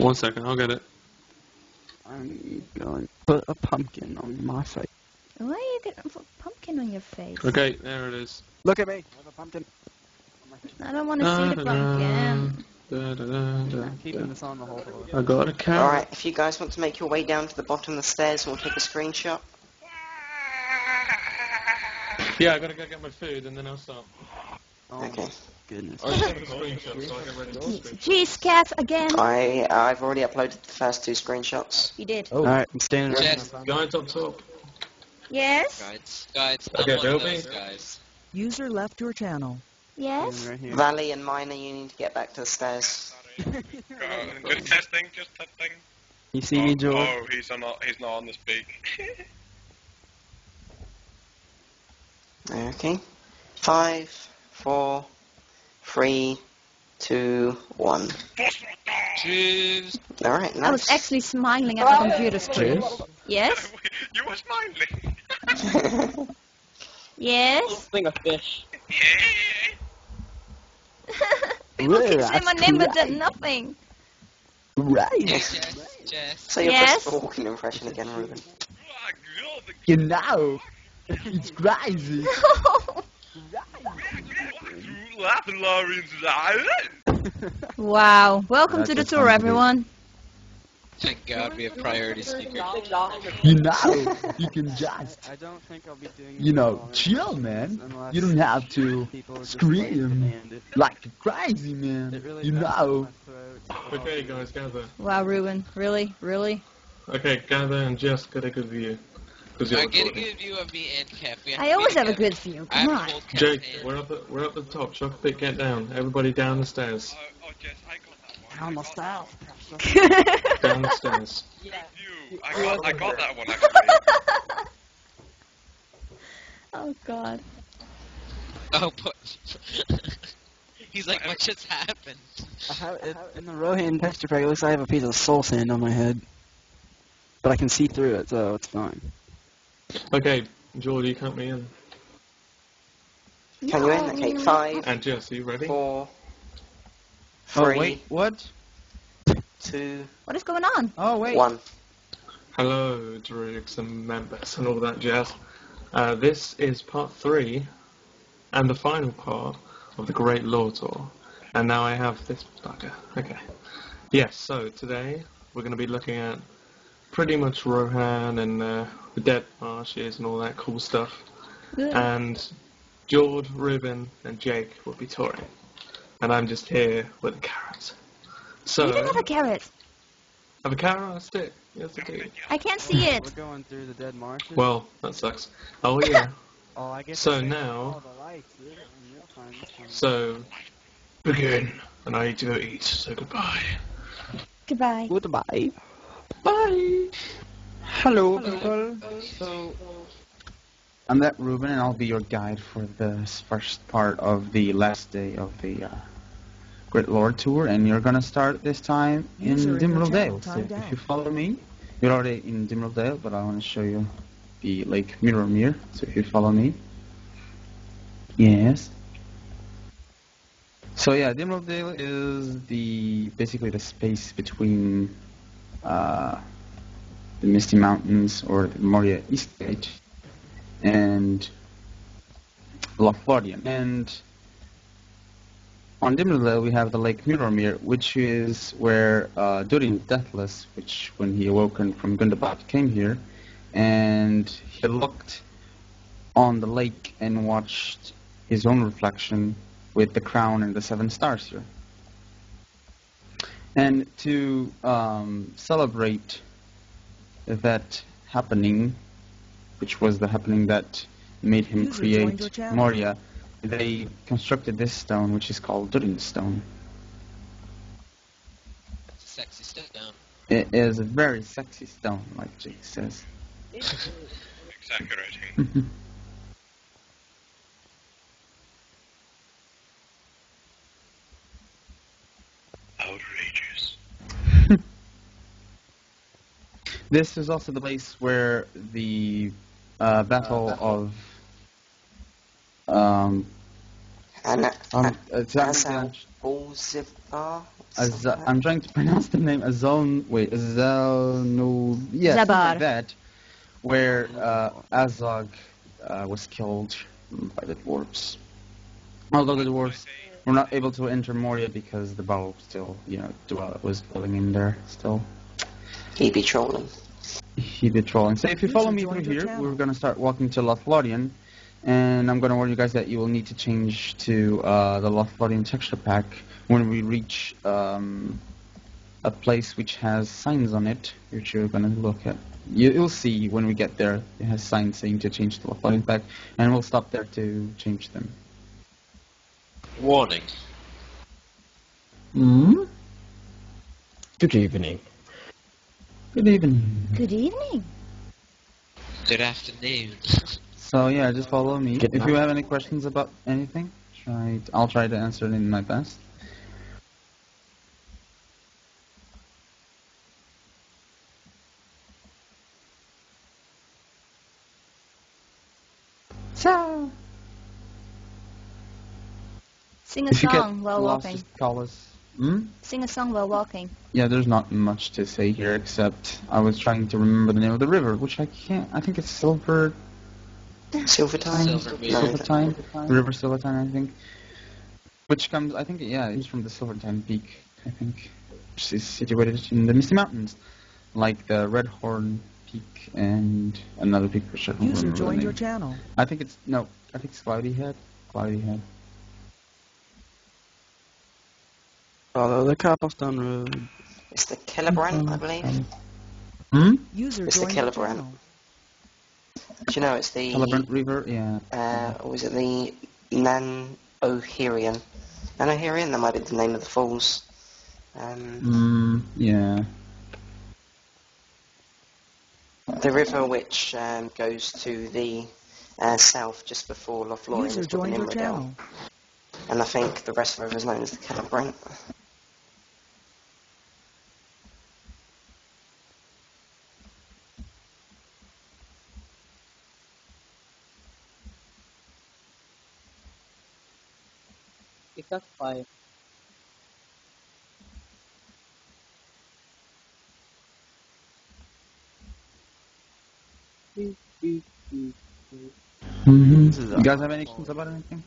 1 second, I'll get it. I'm going to put a pumpkin on my face. Why are you going to put a pumpkin on your face? Okay, there it is. Look at me. I have a pumpkin. I don't want to see the pumpkin. I'm keeping this on the whole floor. I got a carrot. Alright, if you guys want to make your way down to the bottom of the stairs, we'll take a screenshot. Yeah, I gotta go get my food and then I'll start. Oh, Okay. goodness. I'll take a screenshot so I get ready to speak. Jeez, Cat, again. I've already uploaded the first 2 screenshots. You did. Oh. Alright, I'm standing right Yes. now. Guys up top. Yes? Guys, Okay, I'm one of Bilby. those guys. User left your channel. Yes? Standing right here. Valley and Miner, you need to get back to the stairs. Just testing, just testing. You see me, George? Oh, he's not on the speak. Okay. 5, 4, 3, 2, 1. Cheers. Alright, nice. I was actually smiling at the computer screen. Yes? You were smiling. Yes? Thing of fish. People keep Yeah, saying my that's name but right. did nothing. Right. Jess. So your Yes? Christopher Walken impression again, Ruben. You know, it's crazy. Wow. Welcome That's to the a tour, fun everyone. Thank God we have priority speaker. You know, you can just, I don't think I'll be doing you know, chill, man. unless You don't have to people just scream demand it. like crazy, man. It really You hurts know. my throat. Okay, guys, gather. Wow, Ruben. Really? Really? Okay, gather and just get a good view. 'Cause you're I get a recording. good view of me and Kev. We have I to always be have a together. good view. I Come have on. to hold Kev's Jake, hand. we're up the top. Chocolate, get down. Everybody down the stairs. Oh, Jess, I got that one. Down the stairs. Down the stairs. You. I got that one actually. Oh, God. Oh, but he's like, what just happened? I have it in the Rohan texture pack. It looks like I have a piece of soul sand on my head, but I can see through it, so it's fine. Okay, George, you count me in. Can you in? Okay, 5, And Jess, are you ready? 4, 3, what? 2, What is going on? Oh, wait. 1. Hello, Druids and members and all that jazz. This is part 3 and the final part of the Great Lore Tour. And now I have this bugger. Okay. Yes, so today we're going to be looking at pretty much Rohan and the Dead Marshes and all that cool stuff. Good. And George, Ruben and Jake will be touring. And I'm just here with a carrot. So, You don't have a carrot. have a carrot on a stick? Yes, I do. I can't see We're it. going through the dead marshes. Well, that sucks. Oh yeah. Oh, I guess So it's now, all the lights. Yeah, you're fine, you're fine. so begin, and I need to go eat. So goodbye. Goodbye. Goodbye. Bye. Hello, people. So, I'm that Ruben, and I'll be your guide for this first part of the last day of the Great Lore Tour, and you're gonna start this time in User in your Dimrel channel Dale. So timed if out. you follow me, you're already in Dimrel Dale, but I want to show you the Lake Mirrormere. So if you follow me, yes. So yeah, Dimrel Dale is basically the space between the Misty Mountains or the Moria Eastgate and Lothlorien. And on Dimrel we have the Lake Mirrormere, which is where Durin Deathless, which when he awoken from Gundabad came here, and he looked on the lake and watched his own reflection with the crown and the 7 stars here. And to celebrate that happening, which was the happening that made him User joined your create channel. Moria, they constructed this stone, which is called Durin Stone. That's a sexy step down. It is a very sexy stone, like Jake says. Exaggerating. Outrageous. This is also the place where the Battle of And Azal Balzibar. I'm trying to pronounce the name Azalno, yeah, something Zabar. like that, where Azog was killed by the dwarves. Although the dwarves were not able to enter Moria because the battle still, was dwelling in there still. He be trolling. He be trolling. So if you follow me through here, we're going to start walking to Lothlorien, and I'm going to warn you guys that you will need to change to the Lothlorien texture pack when we reach a place which has signs on it, which you're going to look at. You'll see when we get there, it has signs saying to change to Lothlorien pack, and we'll stop there to change them. Warning. Good evening. Good evening. Good evening. Good afternoon. So yeah, just follow me. Good If you night. have any questions about anything, I'll try to answer it in my best. So, Sing a if you get song while lost, walking. just call us. Sing a song while walking. Yeah, there's not much to say here except I was trying to remember the name of the river, which I can't. I think it's Silver Silvertime? Silvermead. River Silvertime, I think. Which comes, I think, yeah, it's from the Silvertime Peak, I think, which is situated in the Misty Mountains, like the Red Horn Peak and another peak which I don't User remember the joined your name. channel. I think it's Cloudy Head. Cloudy Head. Follow the cobblestone road. It's the Kellebrand, I believe. User It's the joined your Kellebrand. channel. Do you know it's the... Celebrant River, yeah. or was it the Nan-Ohirian? Nan-Ohirian? That might be the name of the falls. Yeah. The river which goes to the south just before Lothlorien User is called the joined your Nimrodale. channel. And I think the rest of the river is known as the Kellebrand. That's fine. You guys have any questions about anything?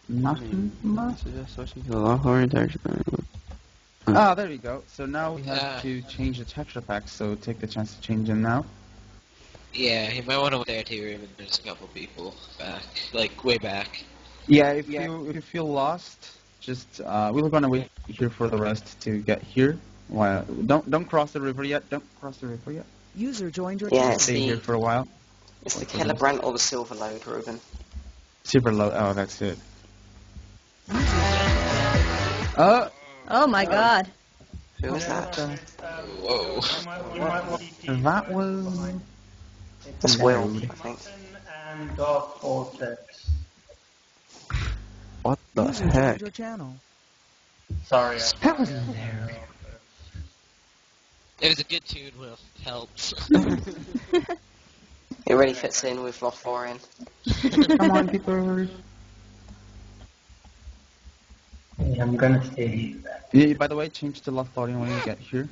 Nothing much? Suggest switching to the Lothlorien texture pack. Ah, there we go. So now we have to change the texture packs, so take the chance to change them now. Yeah, you might want to there too, even there's a couple people back, like way back. Yeah, if you feel lost, just we're gonna wait here for the rest to get here. While don't cross the river yet. Don't cross the river yet. User joined your Yeah, channel. it's Stay here for a while. It's the Kellebrand or the Silver Lode, Ruben. Super low. Oh, that's it. Oh my god. Who was that? Whoa. That was. That's Will, I think. And Dark Vortex. What the User heck? joined your channel. Sorry. That was hilarious. It was a good tune, Will. Helps. It really fits in with Lothlorien. Come on, people. I'm gonna stay. Yeah, by the way, change to Lothlorien when you get here.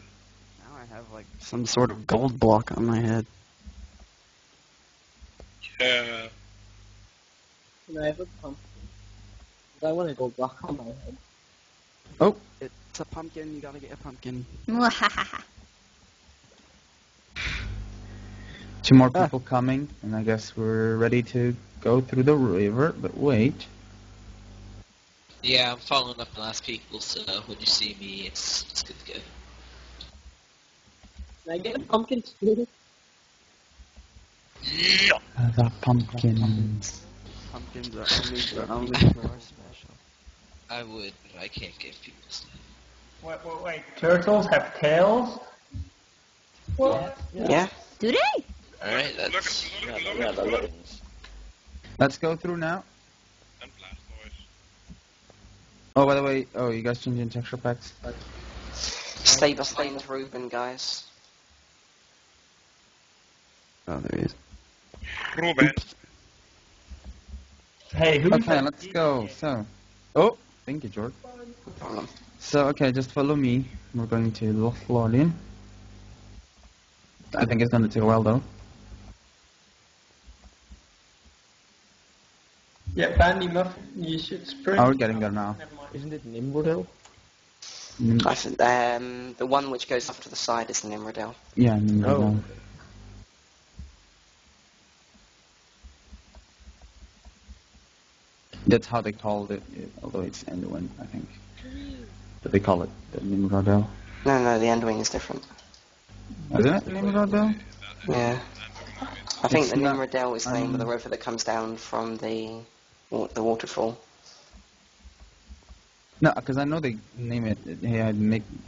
Now I have like some sort of gold block on my head. Yeah. Can I have a pumpkin? I want to go block on my head. Oh, It's a pumpkin, you gotta get a pumpkin. Mwahaha. two more people coming, and I guess we're ready to go through the river. But wait. Yeah, I'm following up the last people, so when you see me, it's good to go. Can I get a pumpkin too? The pumpkins. Pumpkins are only for our special. I would, but I can't give people stuff. Wait. Turtles have tails? What? Yeah? Do they? Alright, Look that's... at look. Let's go through now. And Blastoise. Oh, by the way, you guys changing texture packs? Stay behind Ruben, guys. Oh, there he is. Ruben. Hey, who's Okay, let's go. So, oh, thank you, George. No problem. So, okay, just follow me. We're going to Lothlorien. I think it's going to take a while, though. Yeah, Bandy Muffin, you should sprint. Oh, we're getting there now. Never mind. Isn't it Nimrodale? Mm, I think the one which goes off to the side is the Nimrodale. yeah, Oh. That's how they called it, although it's Anduin, I think. But they call it the Nimrodel. No, the Endwing is different. Isn't it the Nimrodel? Yeah. I think It's the not- Nimrodale is the name of the river that comes down from the waterfall. No, because I know they name it. They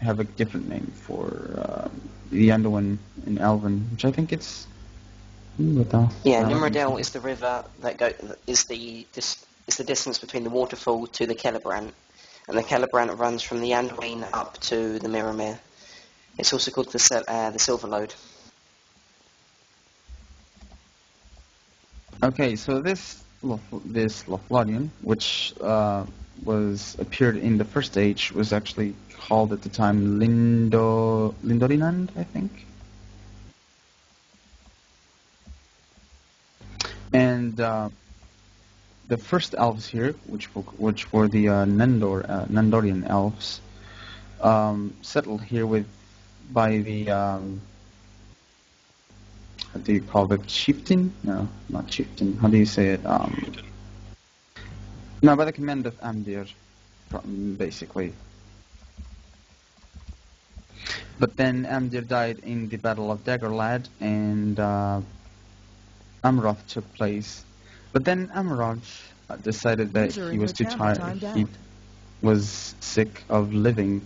have a different name for the Anduin in Elven, which I think it's Nimrodel. Yeah, I don't think Nimrodale so. is the river that is the distance between the waterfall to the Celebrant, and the Celebrant runs from the Anduin up to the Mirrormere. It's also called the Silver Lode. Okay, so this Lothlorien, which appeared in the first age, was actually called at the time Lindorinand, I think. And the first elves here, which were the Nandorian elves, settled here by the how do you call it, chieftain? No, not chieftain. How do you say it? No, by the command of Amdir, basically. But then Amdir died in the Battle of Daggerlad, and Amroth took place. But then Amroth decided that User he in was too your channel tired. timed He out. was sick of living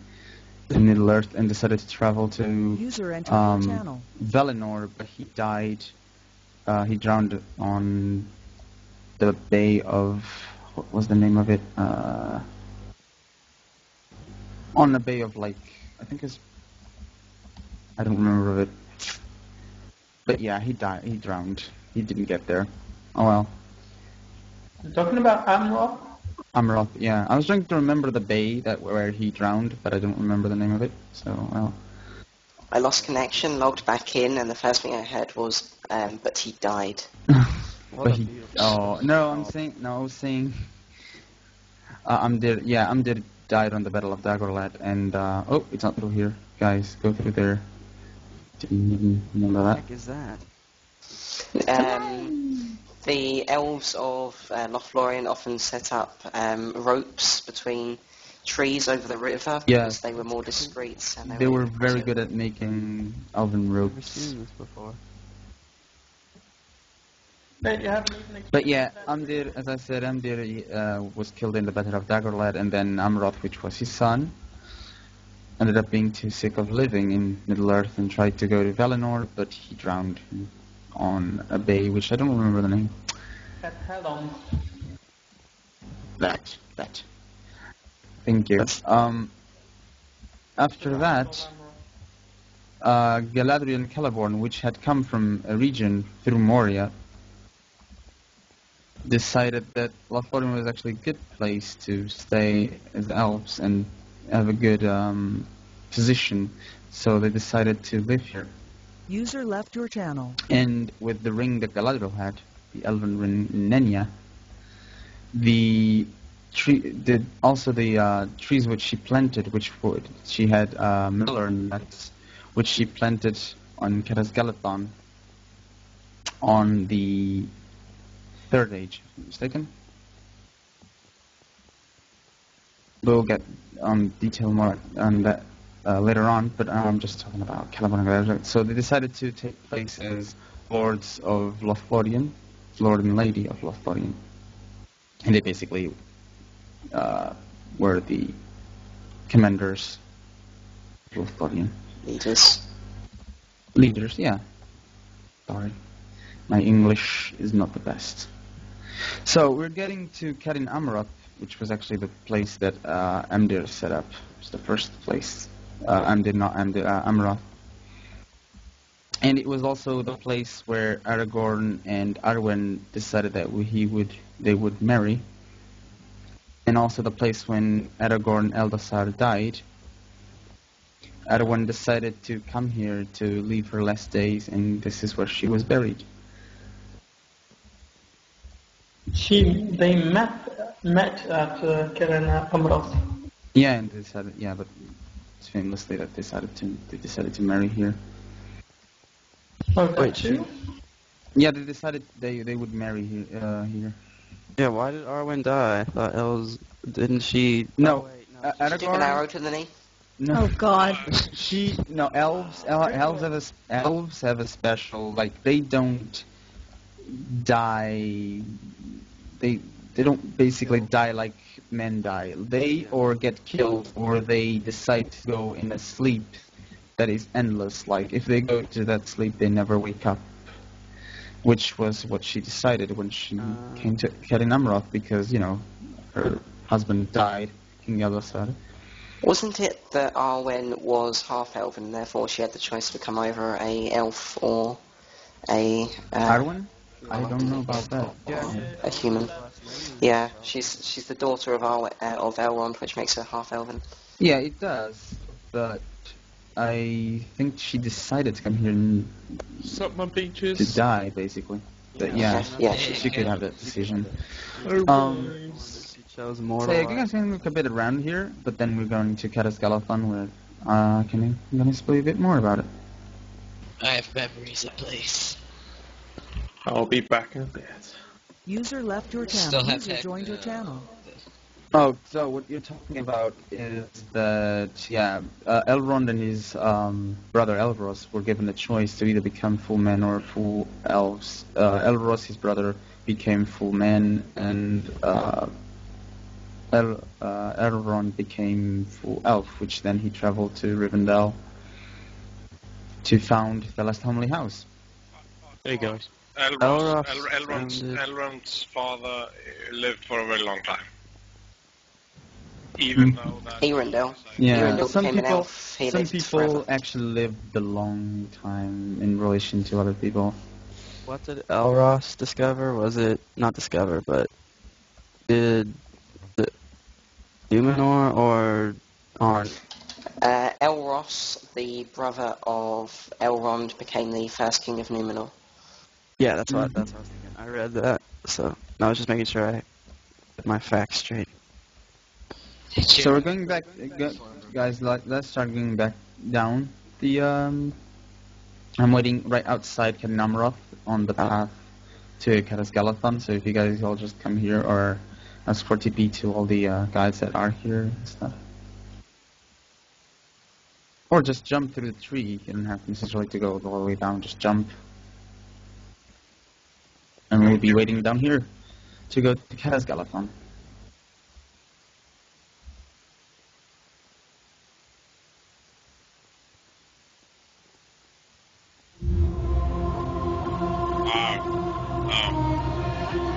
in Middle Earth and decided to travel to User entered your channel. Valinor, but he died. He drowned on the Bay of... What was the name of it? On the Bay of, like... I think it's... I don't remember of it. But yeah, he died. He drowned. He didn't get there. Oh well. You're talking about Amroth? Amroth, yeah. I was trying to remember the bay where he drowned, but I don't remember the name of it. So, well... I lost connection, logged back in, and the first thing I heard was, but he died. But he, oh no, I was saying Amdir died on the Battle of Dagorlat, and oh, it's not through here, guys. Go through there. Didn't even remember What that. the heck is that? The elves of Lothlorien often set up ropes between trees over the river Yeah. because they were more discreet. And They were very good at making elven Never ropes. seen this before. But you haven't even But yeah, explained that. Amdir, as I said, Amdir was killed in the Battle of Dagorlad, and then Amroth, which was his son, ended up being too sick of living in Middle-earth and tried to go to Valinor, but he drowned on a bay, which I don't remember the name. At Helm. That. Thank you. After that, Galadriel and Celeborn, which had come from a region through Moria, decided that Lothlorien was actually a good place to stay as elves and have a good position, so they decided to live here. User left your channel. And with the ring that Galadriel had, the elven ring Nenya, the trees which she planted, she had miller nuts, which she planted on Kerasgalathon on the Third Age, if I'm mistaken. We'll get detail more on that later on, but I'm just talking about Celeborn and Galadriel. So they decided to take place as Lords of Lothlorien, Lord and Lady of Lothlorien. And they basically were the commanders of Lothlorien. Leaders, yeah. Sorry. My English is not the best. So we're getting to Karin Amroth, which was actually the place that Amdir set up. It's the first place. Amroth. And it was also the place where Aragorn and Arwen decided that they would marry. And also the place when Aragorn and Eldasar died. Arwen decided to come here to live her last days, and this is where she was buried. They met at Keren Amroth. Yeah, and they decided, but it's famously that they decided to marry here. Oh, that too? Yeah, they decided they would marry here. Yeah, why did Arwen die? I thought didn't she? No, Oh, wait, no. Did you take an arrow to the knee? No. Oh God. Elves have a special, like, they don't die. They don't basically die like men die. They or get killed or they decide to go in a sleep that is endless. Like, if they go to that sleep, they never wake up. Which was what she decided when she came to Keren Amroth, because, her husband died, King Eldasar. Wasn't it that Arwen was half-elven, and therefore she had the choice to become either a elf or a... Arwen? I don't know about that. A human. Yeah, she's the daughter of Elrond, which makes her half-elven. Yeah, it does, but I think she decided to come here and Sup, my beaches? to die, basically. But yeah, she could have that decision. She chose mortal. So yeah, you guys can look a bit around here, but then we're going to Caras Galathan, where I'm going to explain a bit more about it. I have memories of place. I'll be back in a bit. User left your Still channel. have User joined your tech, channel. Oh, so what you're talking about is that, Elrond and his brother Elros were given the choice to either become full men or full elves. Elros, his brother, became full man, and Elrond became full elf, which then he traveled to Rivendell to found the last homely house. There you go. Elrond's father lived for a very long time. Even though that... Earendel. Yeah, Earendel some became an people, elf. He some lived people forever. actually lived a long time in relation to other people. What did Elros discover? Was it not discover, but did the Numenor or Arn? Elros, the brother of Elrond, became the first king of Numenor. Yeah, that's what I was thinking. I read that, so I was just making sure I get my facts straight. So we're going back, guys. Let's start going back down the. I'm waiting right outside Keren Amroth on the path to Caras Galathan. So if you guys all just come here or ask for TP to all the guys that are here and stuff, or just jump through the tree. You don't have necessarily to go all the way down. Just jump, and we'll be waiting down here to go to Caras Galathan.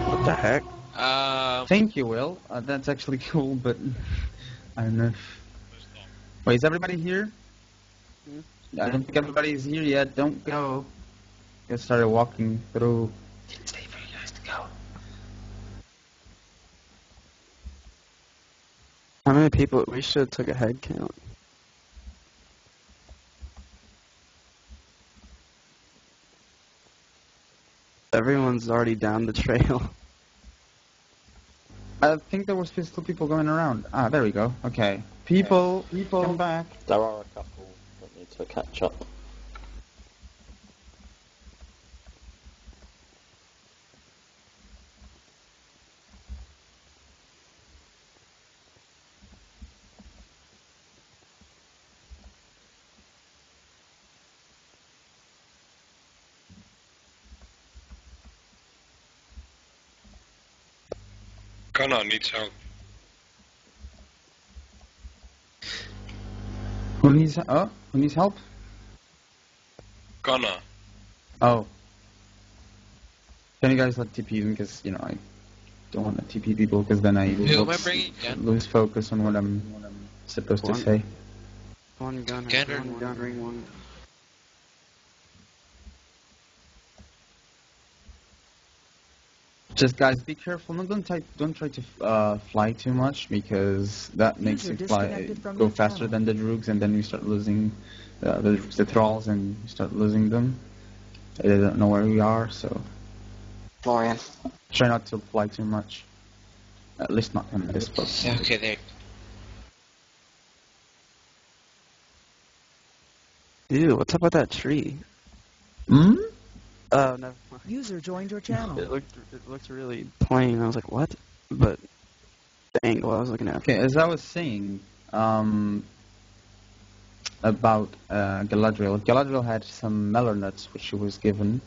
What the heck? Thank you, Will. That's actually cool, but I don't know if... Wait, is everybody here? I don't think everybody is here yet. Don't go. Just started walking through. Didn't stay for you guys to go. How many people? We should have took a head count. Everyone's already down the trail. I think there was still people going around. Ah, there we go. Okay. People, come back. There are a couple that need to catch up. Gunnar needs help. Who needs help? Gunnar. Oh. Can you guys let TP them? Because, I don't want to TP people, because then I Who am I bringing? Gun? lose focus on what I'm supposed to say. One gunner. Gunner. One gunner. One. Just guys, be careful. No, don't try to fly too much because that makes User you fly disconnected from go your faster channel. than the droogs, and then you start losing the thralls, and you start losing them. They don't know where we are, so Florian. try not to fly too much. At least not in this book. Okay, there. Ew, what's up with that tree? Hmm? Oh, never mind. User joined your channel. It looked really plain. I was like, what? But the angle I was looking at. Okay, as I was saying, about Galadriel. Galadriel had some melon nuts which she was given.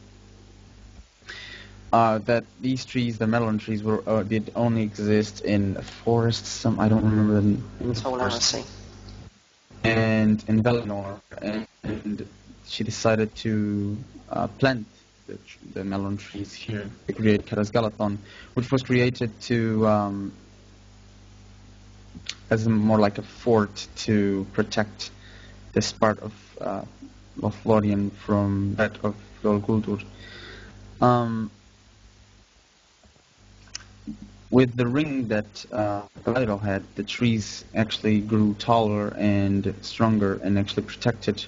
That these trees, the melon trees, did only exist in forests. Some I don't remember them. Total heresy. And in Valinor, and she decided to plant the melon trees here to create Karasgalathon, which was created to as more like a fort to protect this part of Lothlorien from that of Dol Guldur. With the ring that Galadriel had, the trees actually grew taller and stronger and actually protected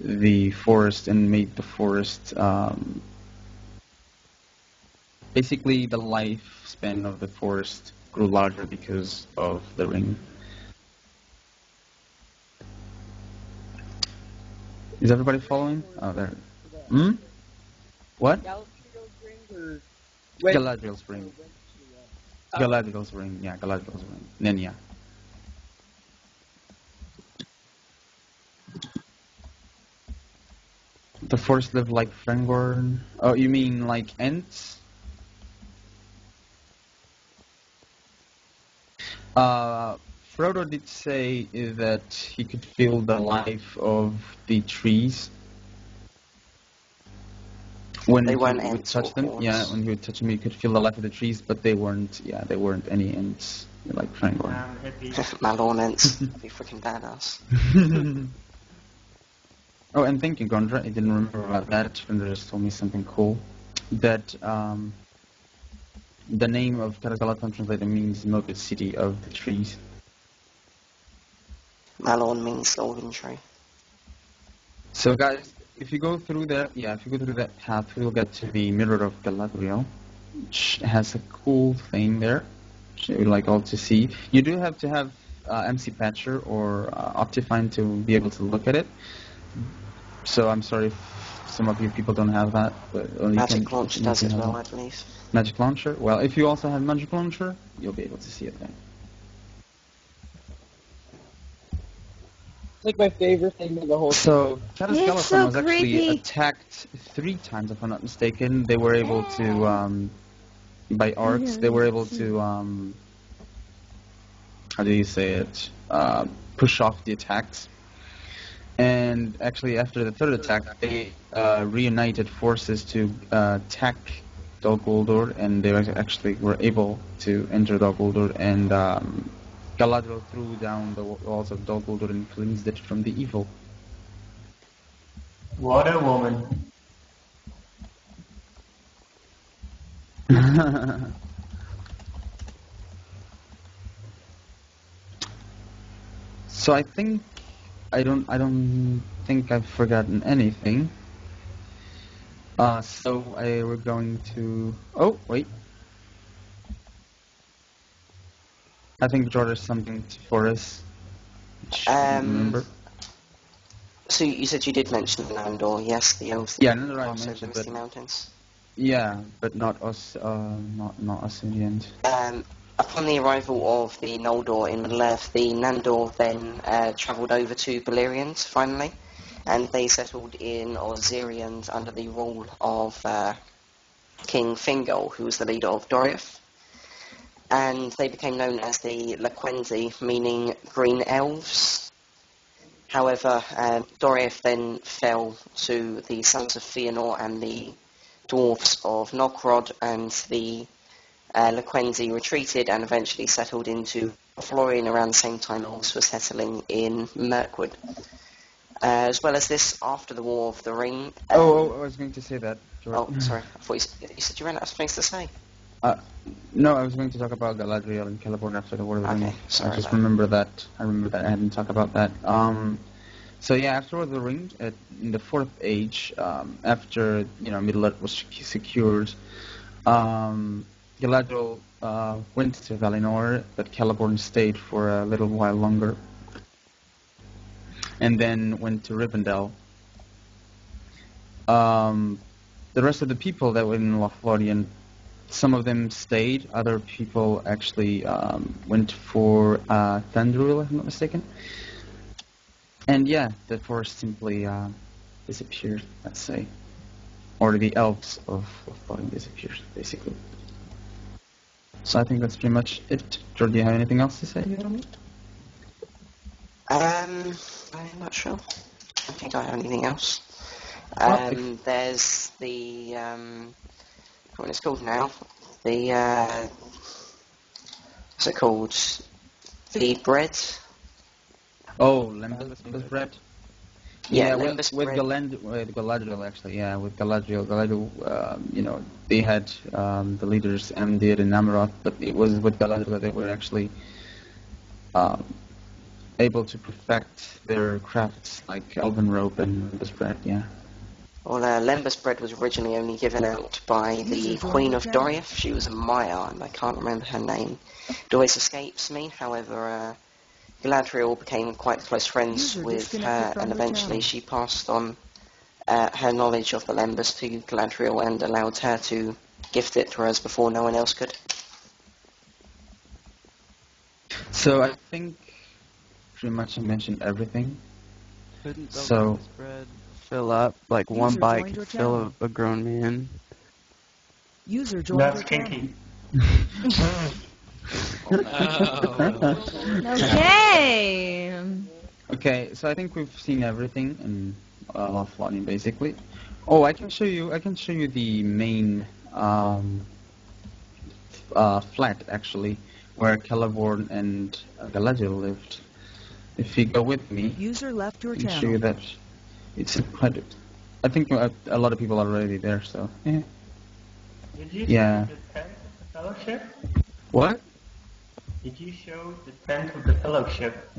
the forest and made the forest basically the lifespan of the forest grew larger because of the ring. Is everybody following? Oh, there. Hmm? What? Galadriel's ring. Galadriel's ring. Yeah, Galadriel's ring. Nenya. The forest live like Fangorn. Oh, you mean like Ents? Frodo did say that he could feel the life of the trees when They he weren't would Ents touch or them. Orcs. Yeah, when he would touch them, he could feel the life of the trees, but they weren't. Yeah, they weren't any Ents like Fangorn. Malorn Ents. That'd be freaking badass. Oh, and thank you, Gondra. I didn't remember about that. Gondra just told me something cool. That the name of Karasgalathon translated means Milky City of the trees. Malorn means golden tree. So, guys, if you go through that path, we'll get to the Mirror of Galadriel, which has a cool thing there, which I would like all to see. You do have to have MC Patcher or Optifine to be able to look at it. So I'm sorry if some of you people don't have that, but Magic Launcher does as well, I believe. Magic Launcher? Well, if you also have Magic Launcher, you'll be able to see it then. It's like my favorite thing of the whole So, Karasgalathon It's so was actually creepy. attacked 3 times, if I'm not mistaken. They were able to, by orcs, they were able to, how do you say it, push off the attacks. And actually, after the 3rd attack, they reunited forces to attack Dol Guldur, and they actually were able to enter Dol Guldur, and Galadriel threw down the walls of Dol Guldur and cleansed it from the evil. What a woman. So I think I don't think I've forgotten anything. So we're going to. Oh wait. I think George has something for us. Which I don't remember. So you said you did mention Nandor, yes, the elves. Yeah, Nandor I cross over mentioned, the Misty but Mountains. yeah, but not us. Not us in the end. Upon the arrival of the Noldor in Middle-earth, the Nandor then travelled over to Beleriand, finally, and they settled in Osiriand under the rule of King Fingol, who was the leader of Doriath. And they became known as the Lequenzi, meaning green elves. However, Doriath then fell to the sons of Fëanor and the dwarfs of Nogrod, and the Lequenzi retreated and eventually settled into Florian around the same time elves were settling in Mirkwood. As well as this, after the War of the Ring... I was going to say that, George. Oh, sorry. I thought you said you ran out of things to say. No, I was going to talk about Galadriel and Celeborn after the War of the Ring. Okay, sorry I just about remember that. I remember that I hadn't talked about that. So yeah, after War of the Ring, in the Fourth Age, after Middle-earth was secured, Galadriel went to Valinor, but Celeborn stayed for a little while longer, and then went to Rivendell. The rest of the people that were in Lothlorien, some of them stayed. Other people actually went for Thranduil, if I'm not mistaken. And yeah, the forest simply disappeared, let's say. Or the elves of Lothlorien disappeared, basically. So I think that's pretty much it. George, do you have anything else to say? I'm not sure. I think I have anything else. There's the what it's called now. The what's it called? The bread. Oh, Lembas bread. Yeah, with bread. Galadriel actually. Yeah, with Galadriel, they had the leaders Amdir and Namaroth, but it was with Galadriel that they were actually able to perfect their crafts like elven rope and Lembas bread. Yeah. Well, Lembas bread was originally only given out by the Queen of Doriath. She was a Maya, and I can't remember her name. It always escapes me. However, Galadriel became quite close friends with her, and eventually she passed on her knowledge of the Lembas to Galadriel and allowed her to gift it to us before no one else could. So I think pretty much I mentioned everything. Couldn't the So Lembas bread fill up? Like one bite could fill a grown man. User joined That's your channel. kinky. Okay. Okay, so I think we've seen everything in Lothlorien basically. Oh, I can show you the main flat actually, where Celeborn and Galadriel lived. If you go with me, User left your I can show channel. you that. It's quite. I think a lot of people are already there, so. Yeah. Did you Yeah. show the tent of the fellowship? What? Did you show the tent of the fellowship?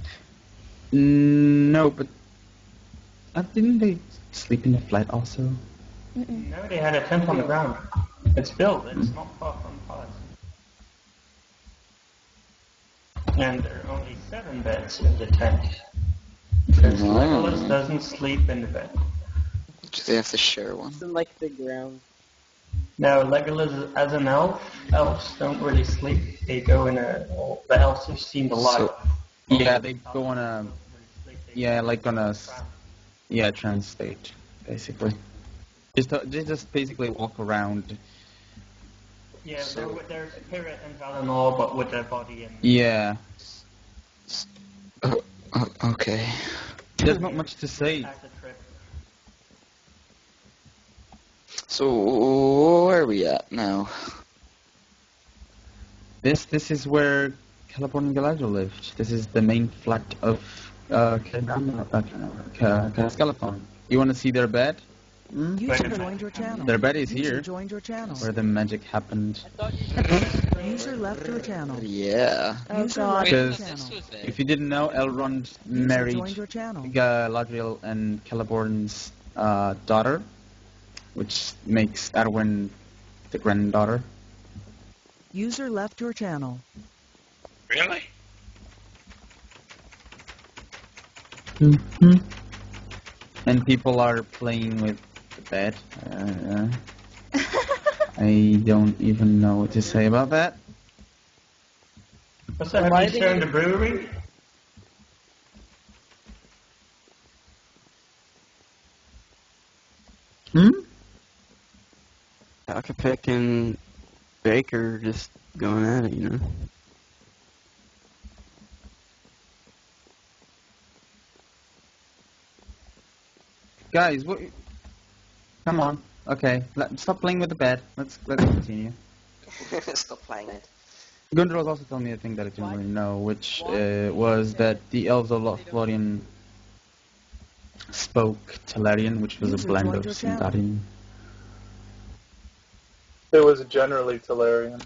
No, but didn't they sleep in the flat also? No, they had a tent on the ground. It's built. It's not far from the palace. And there are only 7 beds in the tent. Because Legolas doesn't sleep in the bed. Do they have to share one? It's in like the ground. No, Legolas as an elf, elves don't really sleep. They go in the elves have seen the light. Yeah, they go on a. Yeah, like on a. Yeah, trance state, basically. They just basically walk around. Yeah, they're spirit and Valinor, but with their body and... Yeah. Okay. There's not much to say. So, where are we at now? This is where Celeborn and Galadriel lived. This is the main flat of Skeleton. You want to see their bed? User joined your channel. Their bed is User here, joined your channel. where the magic happened. User left your channel. Yeah. User left your Because channel. if you didn't know, Elrond married Galadriel and Celeborn's daughter, which makes Arwen the granddaughter. User left your channel. Really? And people are playing with the bed. I don't even know what to say about that. What's that? Have you shown the brewery? Alcapic and Baker just going at it, you know. Guys, what? Come on. Okay, stop playing with the bed. Let's continue. Stop playing it. Gundar was also telling me a thing that I didn't really know, which was that the elves of Lothlorien spoke Telarian, which was a blend of Sindarian. It was generally Telarian.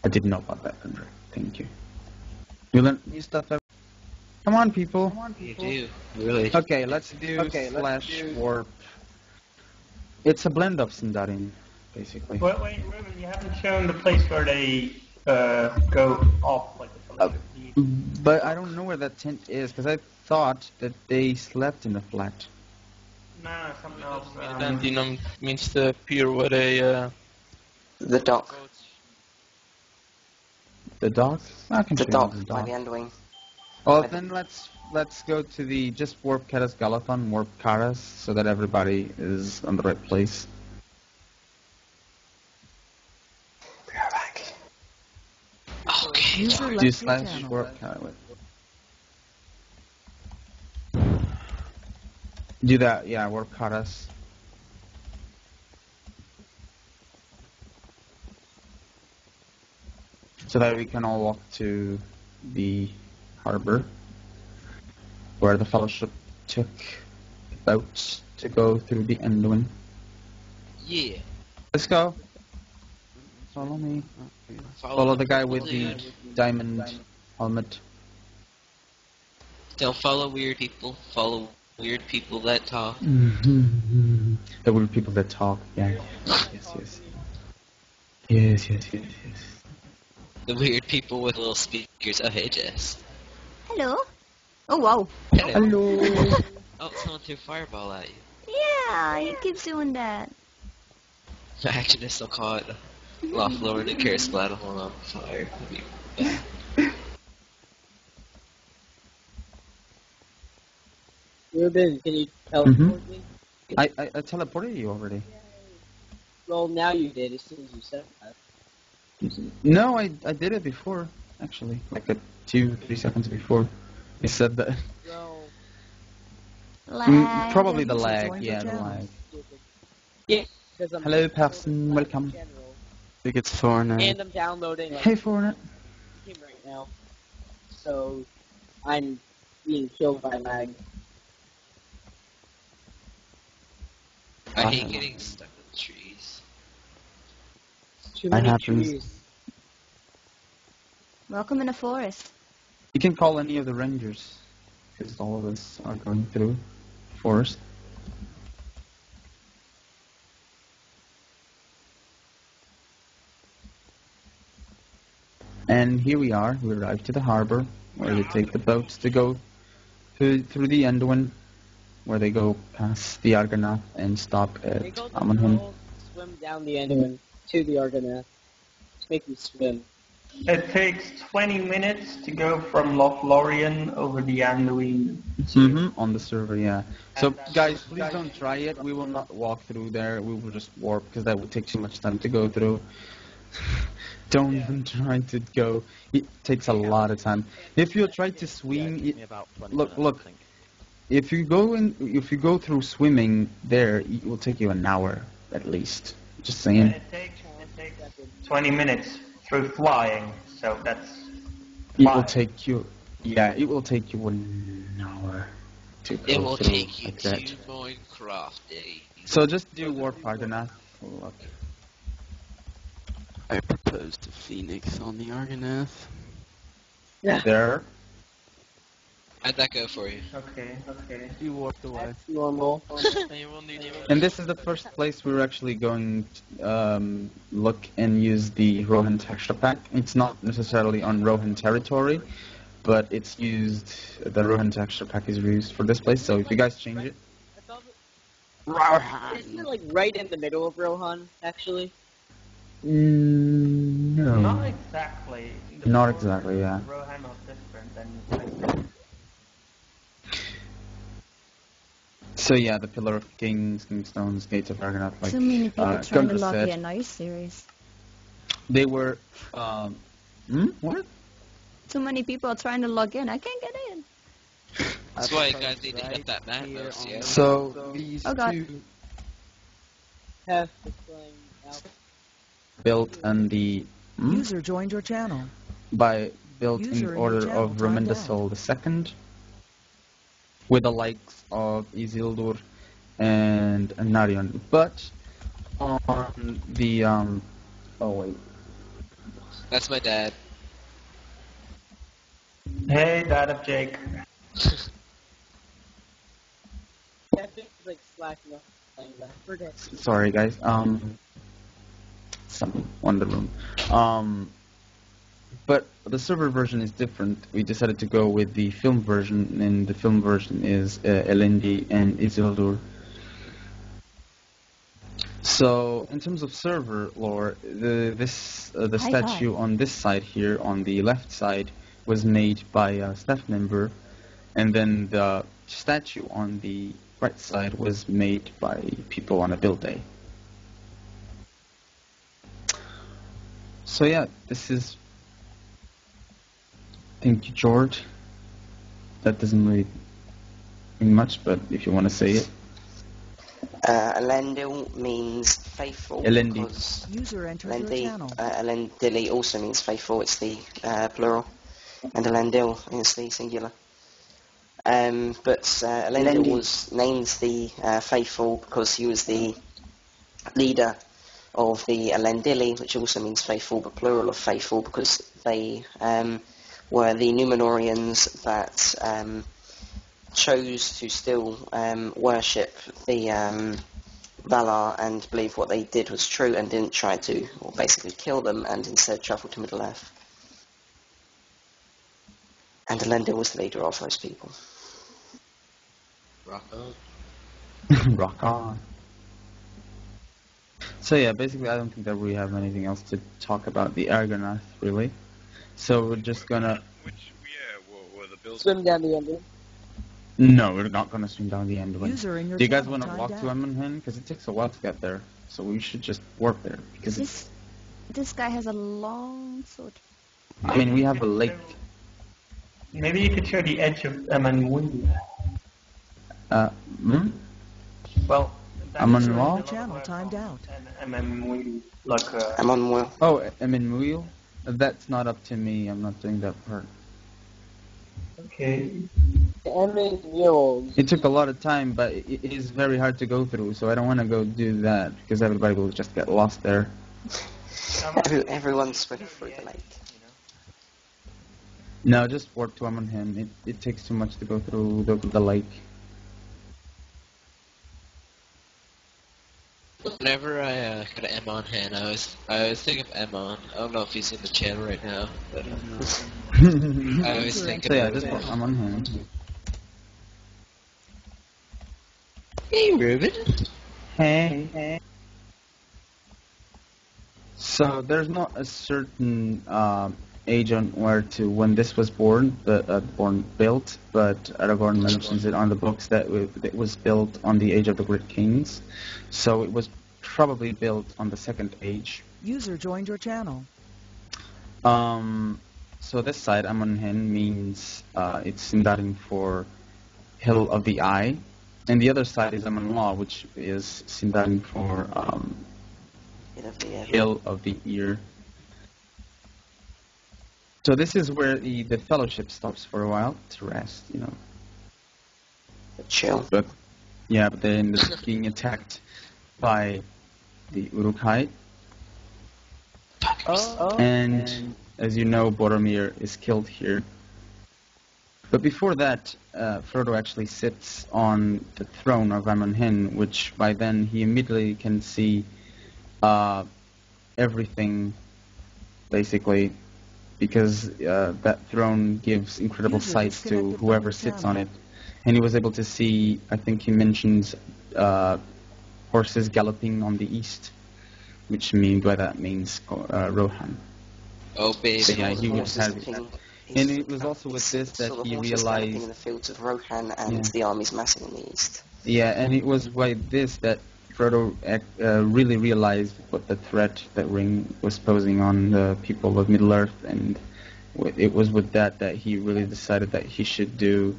I didn't know about that, Andrew. Thank you. You learn new stuff every... Come on, people. You do, really. Okay, let's do slash warp. It's a blend of Sindarin, basically. Wait, Ruben, you haven't shown the place where they go off like the fellowship. But I don't know where that tent is, because I thought that they slept in the flat. No, something else. Dandinum means the pier where they... The dock. The dock? I can The show you dock the by dock. the Underwing. Well, then let's go to the just warp Karas Galathon, warp Karas, so that everybody is on the right place. Be right back. Okay. User Do left slash channel. warp Karas. Do that, yeah, warp Karas. So that we can all walk to the harbor, where the Fellowship took the boats to go through the Endwin. Yeah. Let's go. Follow me. Follow the guy with the diamond helmet. Don't follow weird people. Follow weird people that talk. The weird people that talk, yeah. Yes. The weird people with little speakers. Oh, hey, Jess. Hello. Oh, wow. Hello. Oh, someone threw a fireball at you. Yeah, he keeps doing that. My action is still caught. Loft lower to carry splatter on fire. Ruben, can you teleport me? I teleported you already. Well, now you did as soon as you said that. No, I did it before, actually. Like 2-3 seconds before. I said that. Well, Lag. Probably the User lag, joined yeah, your the channel. lag. yeah, because I'm Hello, person, welcome. general, I think it's Fortnite. and I'm downloading like Hey, Fortnite. game right now, so I'm being killed by lag. I hate getting stuck in the trees. Too That many happens. trees. Welcome in the forest. You can call any of the rangers, because all of us are going through forest. And here we are. We arrived to the harbor, where they take the boats to go through the Endwin, where they go past the Argonath and stop at They go to Amonhun. swim down the Enderman to the Argonath. Just make me swim. It takes 20 minutes to go from Lothlorien over the Anduin. On the server, yeah. So, guys, please don't try it. We will not walk through there. We will just warp, because that would take too much time to go through. Don't even try to go. It takes a lot of time. If you try to swim, look. If you go through swimming there, it will take you an hour at least. Just saying. It takes 20 minutes through flying, so that's It will fine. take you. Yeah, it will take you an hour to go It will through take you like 2 that. Minecraft days. So just do warp Argonath. Look. I propose to Phoenix on the Argonath. There. How'd that go for you? Okay. You warped away. That's normal. And this is the first place we're actually going to look and use the Rohan texture pack. It's not necessarily on Rohan territory, but it's used. The Rohan texture pack is used for this place. So if you guys change it, Isn't it like right in the middle of Rohan, actually? no, Not exactly. Not exactly, yeah. Rohan are different than you think. So yeah, the Pillar of Kings, Kingstones, Gates of Argonath, like So many people trying to Gunter log said, in. Are you serious? they were. What? Too many people are trying to log in. I can't get in. That's why you guys need to get that map most, yeah? So these Oh, God. two Have the flying out. built and the User joined your channel. built in User the in your order channel of timed Remendesol II, with the likes of Isildur and Narion. But on the oh wait, That's my dad. Hey, dad of Jake. It's like slacking off playing that. Forget. Sorry, guys. Some on the room. But the server version is different. We decided to go with the film version, and the film version is Elendi and Isildur. So, in terms of server lore, the statue on this side here, on the left side, was made by a staff member, and then the statue on the right side was made by people on a build day. So yeah, this is... Thank you, George. That doesn't really mean much, but if you want to say it. Elendil means faithful. Elendi. Because User entered your Elendi, channel. Elendili also means faithful. It's the plural. And Elendil is the singular. But Elendil was named the faithful because he was the leader of the Elendili, which also means faithful, but plural of faithful, because they were the Numenorians that chose to still worship the Valar and believe what they did was true and didn't try to, or basically kill them, and instead travel to Middle-earth. And Elendil was the leader of those people. Rock on. Rock on. So yeah, basically I don't think that we have anything else to talk about the Argonath, really. So we're just gonna... Were the buildings... Swim down the end. No, we're not gonna swim down the end. User in your Do you guys channel want to timed walk to out. Emmenhen? Because it takes a while to get there. So we should just walk there. Because This guy has a long sword. I mean, we have a lake. Maybe you could show the edge of Emmanuel. Well, Emmanuel? Your channel timed out. Emmanuel, like Emmanuel. Oh, Emmanuel? That's not up to me. I'm not doing that part. Okay. Emmanuel. It took a lot of time, but it is very hard to go through, so I don't want to go do that, because everybody will just get lost there. Everyone's swimming through the lake. No, just warp to Emmenhen. It takes too much to go through the lake. Whenever I go to Emon, I always think of Emon. I don't know if he's in the channel right now, but I always think So of yeah, him. just warp Emmenhen. Hey, Ruben. Hey. So there's not a certain age on when this was born, built, but Aragorn mentions it on the books that it was built on the age of the Great Kings. So it was probably built on the Second Age. User joined your channel. So this side, Emmenhen, means it's Sindarin for Hill of the Eye, and the other side is Emmenlaw, which is Sindarin for Hill of the Ear. So this is where the Fellowship stops for a while to rest, you know. Chill. But yeah, but they end up being attacked by the Uruk-hai. And as you know, Boromir is killed here. But before that, Frodo actually sits on the throne of Emmenhen, which by then he immediately can see everything, basically, because that throne gives incredible sights to whoever sits on it. And he was able to see, I think he mentions horses galloping on the east, which by that means Rohan. Oh, baby. So yeah, he would have it. And it was also with this that he realized... in the fields of Rohan and the armies massing in the east. Yeah, and it was by this that Frodo really realized what the threat that Ring was posing on the people of Middle-earth, and it was with that he really decided that he should do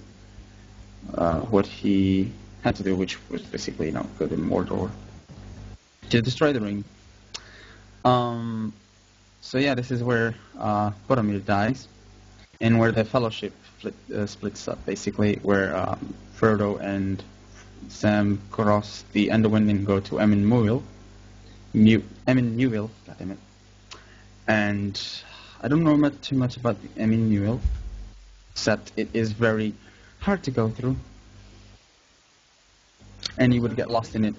what he had to do, which was basically, go to Mordor to destroy the ring. So yeah, this is where Boromir dies, and where the Fellowship splits up, basically, where Frodo and Sam cross the Underwind and go to Emmanuel, goddammit. And I don't know too much about the Emmanuel, except it is very hard to go through, and you would get lost in it.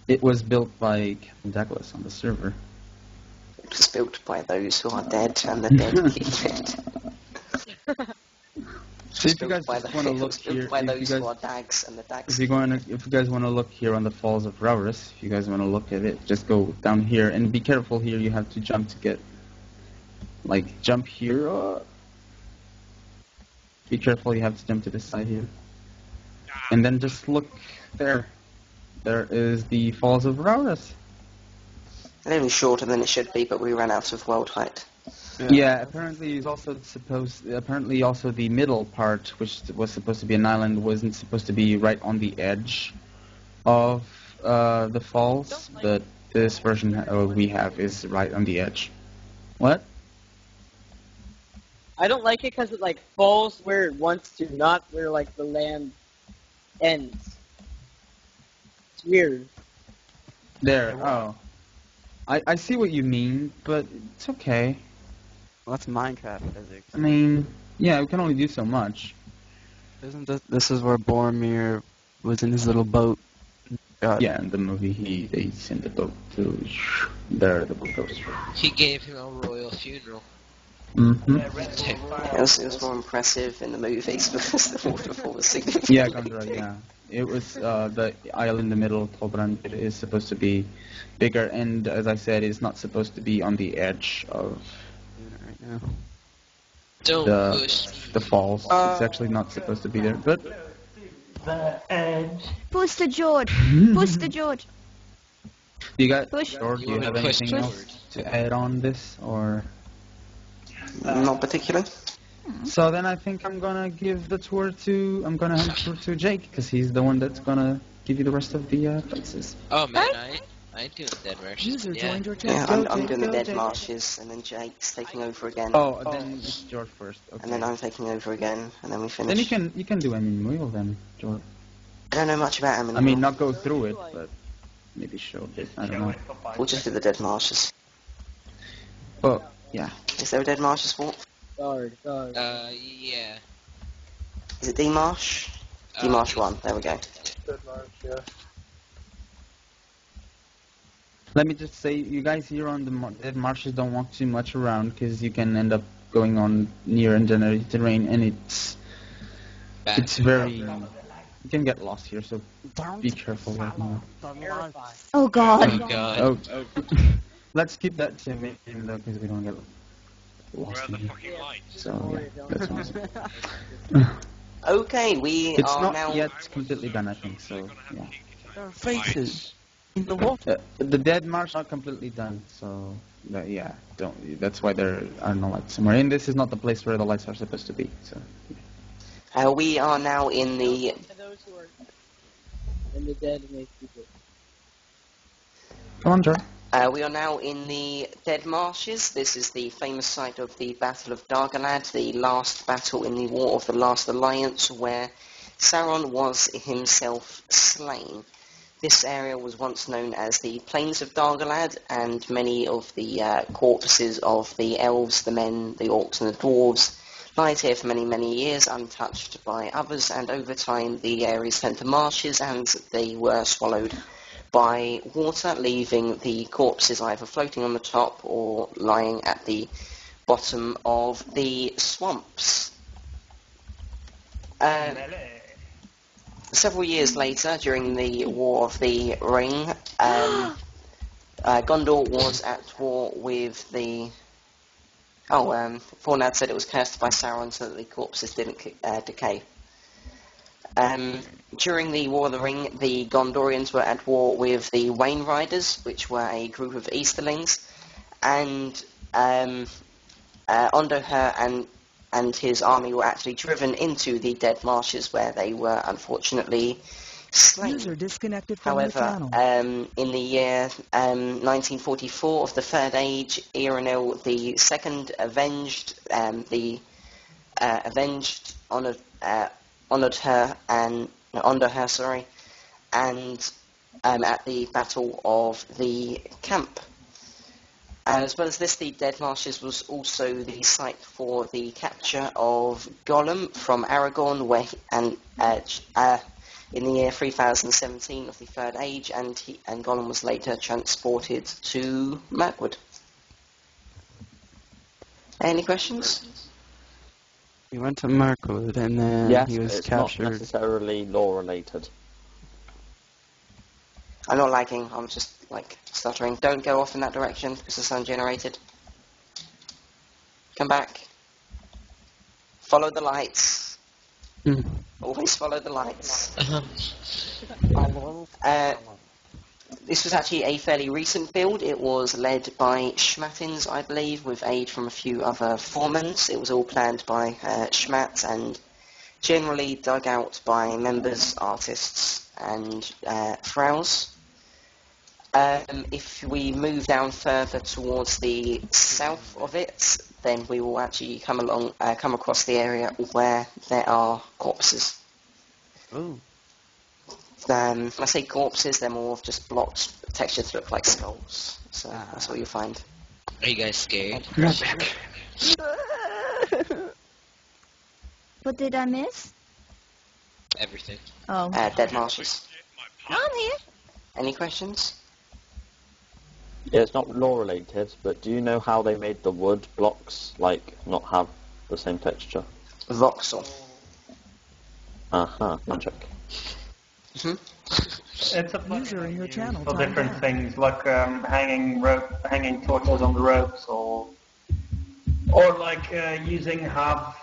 It was built by Captain Douglas on the server. It was built by those who are dead, and the dead keep it. So if you guys just want to look here, by those who are dags, and the dags. if you guys want to look here on the Falls of Rauris, if you guys want to look at it, just go down here and be careful here. You have to jump to get, like, jump here. Be careful. You have to jump to this side here, and then just look there. There is the Falls of Rauris. A little shorter than it should be, but we ran out of world height. Yeah, apparently it's also apparently also the middle part, which was supposed to be an island, wasn't supposed to be right on the edge of the falls, but this version we have is right on the edge. What? I don't like it because it like falls where it wants to, not where like the land ends. It's weird. There. Oh. I see what you mean, but it's okay. Well, that's Minecraft physics. I mean, yeah, we can only do so much. Isn't this is where Boromir was in his little boat? Yeah, in the movie, they sent the boat to there. The boat goes. He gave him a royal funeral. Mm-hmm. It was more impressive in the movies because the waterfall was significant. Yeah, Gondra, yeah. It was the island in the middle, Tolbrand, is supposed to be bigger, and as I said, it's not supposed to be on the edge of Don't push. the falls. It's actually not supposed to be there, but The edge. Push the George. Push the George. you got Push. George, do you have anything else to add on this, or? Not particularly. So then I think I'm gonna give the tour to hand the tour to Jake, because he's the one that's gonna give you the rest of the places. Oh man, I do Dead Marshes. User Yeah. joined your Yeah, channel. I'm doing the Dead Jake. Marshes, and then Jake's taking over again. Oh, then it's George first. Okay. And then I'm taking over again, and then we finish. Then you can do Emmanuel then, George. I don't know much about Emmanuel. I mean, not go through it, but maybe show a bit. I don't know. We'll just do the Dead Marshes. Well, yeah. Is there a Dead Marshes walk? Sorry. Yeah. Is it D-Marsh? D-Marsh 1, there we go. Let me just say, you guys here on the Dead Marshes don't walk too much around, because you can end up going on near ungenerated terrain, and it's very... You can get lost here, so be careful right now. Oh God. Oh god. Oh. Let's keep that to me, even though, because we don't get lost in here. So, yeah, that's awesome. Okay, we It's are not now... yet completely done, I think, so, yeah. There are faces in the water. The Dead Marsh are completely done, so yeah, don't. That's why there are no lights somewhere. And this is not the place where the lights are supposed to be. So. we are now in the... Those who are in the dead and they keep it. Come on, George. we are now in the Dead Marshes. This is the famous site of the Battle of Dargalad, the last battle in the War of the Last Alliance, where Sauron was himself slain. This area was once known as the Plains of Dargalad, and many of the corpses of the elves, the men, the orcs and the dwarves lied here for many, many years, untouched by others, and over time the areas turned to marshes and they were swallowed by water, leaving the corpses either floating on the top or lying at the bottom of the swamps. Several years later, during the War of the Ring, Gondor was at war with the... Fornad said it was cursed by Sauron so that the corpses didn't decay. During the War of the Ring, the Gondorians were at war with the Wain Riders, which were a group of Easterlings, and Ondoher and his army were actually driven into the Dead Marshes, where they were unfortunately slain. User disconnected from your However, channel. in the year 1944 of the Third Age, Erenil the Second avenged Ondoher, and at the Battle of the Camp. As well as this, the Dead Marshes was also the site for the capture of Gollum from Aragorn, in the year 3017 of the Third Age, and Gollum was later transported to Mirkwood. Any questions? He went to Mirkwood and then Yes, he was it's captured. not necessarily law related. I'm not lagging, I'm just, stuttering. Don't go off in that direction, because the sun generated. Come back. Follow the lights. Always follow the lights. This was actually a fairly recent build. It was led by Schmattins, I believe, with aid from a few other foremans. It was all planned by Schmatt and generally dug out by members, artists, and fraus. If we move down further towards the south of it, then we will actually come across the area where there are corpses. Oh. When I say corpses, they're more of just blocks textured to look like skulls. So that's what you'll find. Are you guys scared? What did I miss? Everything. Oh. Dead Marshes. I'm here. Any questions? Yeah, it's not law related, but do you know how they made the wood blocks, not have the same texture? Voxel. Magic. It's a User in your channel for timed different out. things, like hanging torches on the ropes, or using half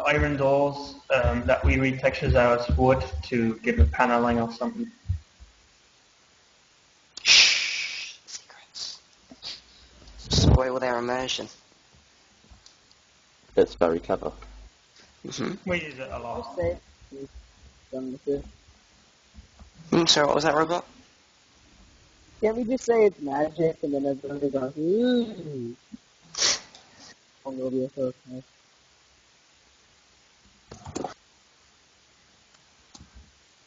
iron doors that we retextures out as wood to give a paneling or something. Secrets. Spoil their immersion. It's very clever. We use it a lot. Sorry, what was that, Robot? Can't we just say it's magic and then everyone goes, ooh?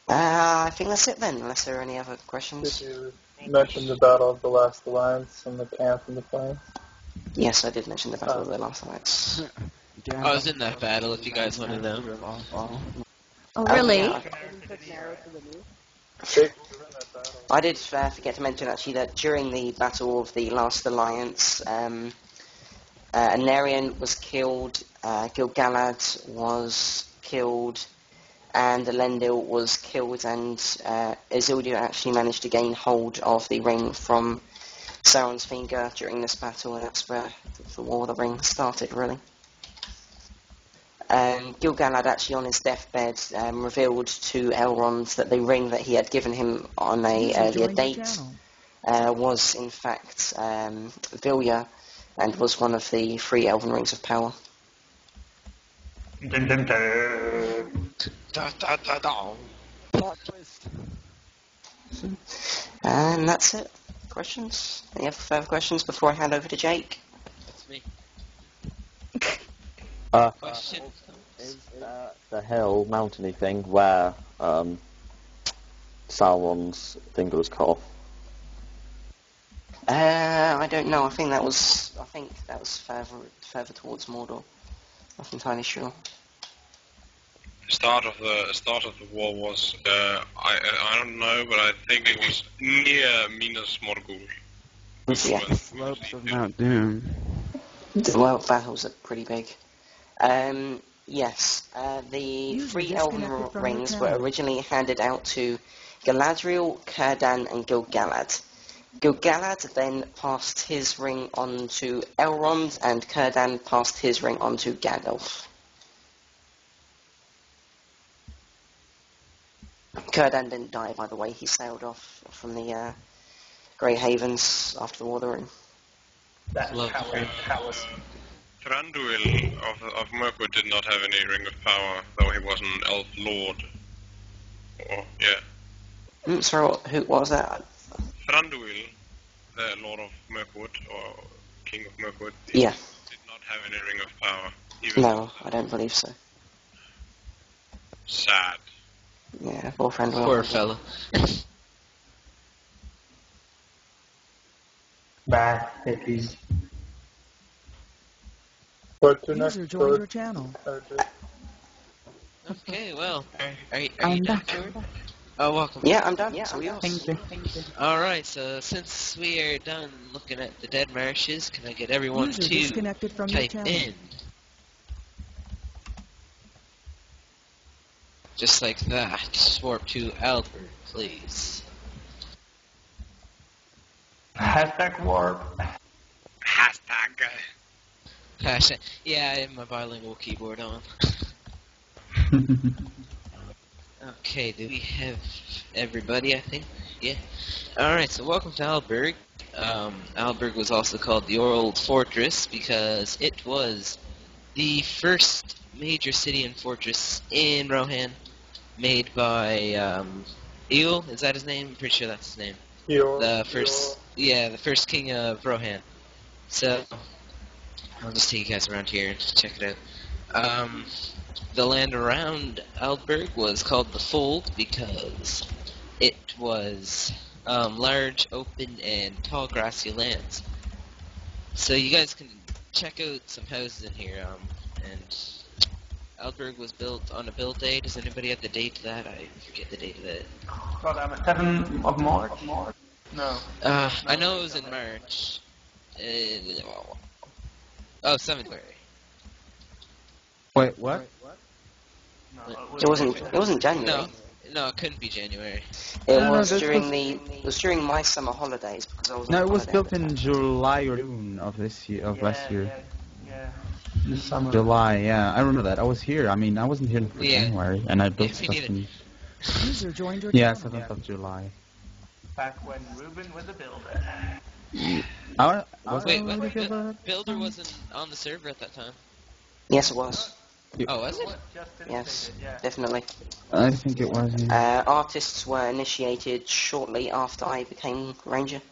I think that's it then, unless there are any other questions. Did you mention the Battle of the Last Alliance and the camp and the plains? Yes, I did mention the Battle of the Last Alliance. I was in that battle, if you guys want to know. Oh, really? Yeah. I did forget to mention, actually, that during the Battle of the Last Alliance, Anarion was killed, Gil-galad was killed, and Elendil was killed, and Isildur actually managed to gain hold of the ring from Sauron's finger during this battle, and that's where the War of the Ring started, really. Gil-galad actually on his deathbed revealed to Elrond that the ring that he had given him on a earlier date was in fact Vilya, and was one of the 3 Elven Rings of Power. Dun, dun, dun. Plot twist. And that's it. Questions? Any other further questions before I hand over to Jake? That's me. Question. Is the hill, mountainy thing, where Sauron's finger was cut off? I don't know. I think that was further towards Mordor. Not entirely sure. The start of the war was I don't know, but I think it was near Minas Morgul. Yeah. The slopes of Mount Doom. The battles are pretty big. Yes, the 3 Elven Rings were originally handed out to Galadriel, Círdan, and Gil-galad. Gil-galad then passed his ring on to Elrond, and Círdan passed his ring on to Gandalf. Círdan didn't die, by the way. He sailed off from the Grey Havens after the War of the Ring. That callous. Thranduil of Mirkwood did not have any Ring of Power, though he was an elf lord. Sorry, what was that? Thranduil, the Lord of Mirkwood, or King of Mirkwood, Yeah. did not have any Ring of Power. No, I don't believe so. Sad. Yeah, poor Thranduil. Poor fella. Bad hippies. Part 2 User next. joined your channel. Okay, well, are you I'm done, back. Jordan? Oh, welcome. Yeah, I'm done. So yours. Thank you. Alright, so since we are done looking at the dead marshes, can I get everyone User to disconnected from your type channel. in? Just like that. Warp to Albert, please. Hashtag warp. Hashtag. Hashtag. Yeah, I have my bilingual keyboard on. Okay, do we have everybody, I think? Yeah. Alright, so welcome to Alberg. Alberg was also called the Old Fortress because it was the first major city and fortress in Rohan made by Eel, is that his name? I'm pretty sure that's his name. The first king of Rohan. So, I'll just take you guys around here and check it out. The land around Aldberg was called the Fold because it was large, open, and tall grassy lands. So you guys can check out some houses in here. And Aldberg was built on a build date. Does anybody have the date of that? I forget the date of it. God damn it. 7 of March? No. I know it was in March. 7th February. Wait, what? It wasn't January. No, it couldn't be January. It was during my summer holidays because I was on No, it was holiday built at the time. in July or June of this year, last year. Yeah. In the summer. July, yeah, I remember that. I was here. I mean, I wasn't here for January, and I built me stuff neither. in. User joined your Yeah, channel. 7th of July. Back when Ruben was a builder. Wait, what? Builder wasn't on the server at that time. Yes, it was. Oh, was it? Yes, definitely. I think it was. Yeah. Artists were initiated shortly after I became ranger.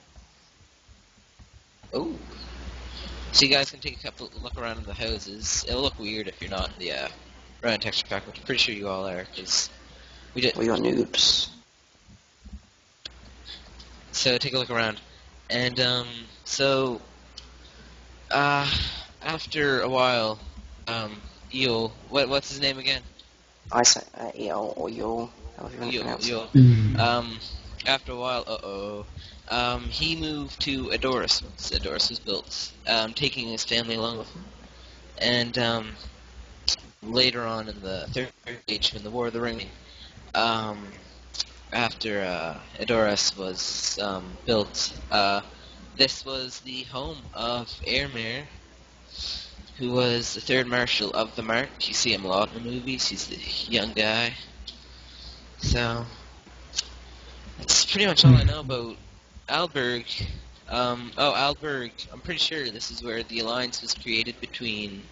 Oh. So you guys can take a couple look around in the houses. It'll look weird if you're not in the Round texture pack, which I'm pretty sure you all are, because we did. We are noobs. So take a look around, and after a while, Eel, what's his name again? I say Eel or Yule, however you want to pronounce it. After a while, he moved to Adoris once Adoris was built, taking his family along with him. And later on in the Third Age, in the War of the Ring, after Adoris was built, this was the home of Airmere, who was the third marshal of the Mark. You see him a lot in the movies. He's the young guy. So that's pretty much all I know about Alberg. Alberg. I'm pretty sure this is where the alliance was created between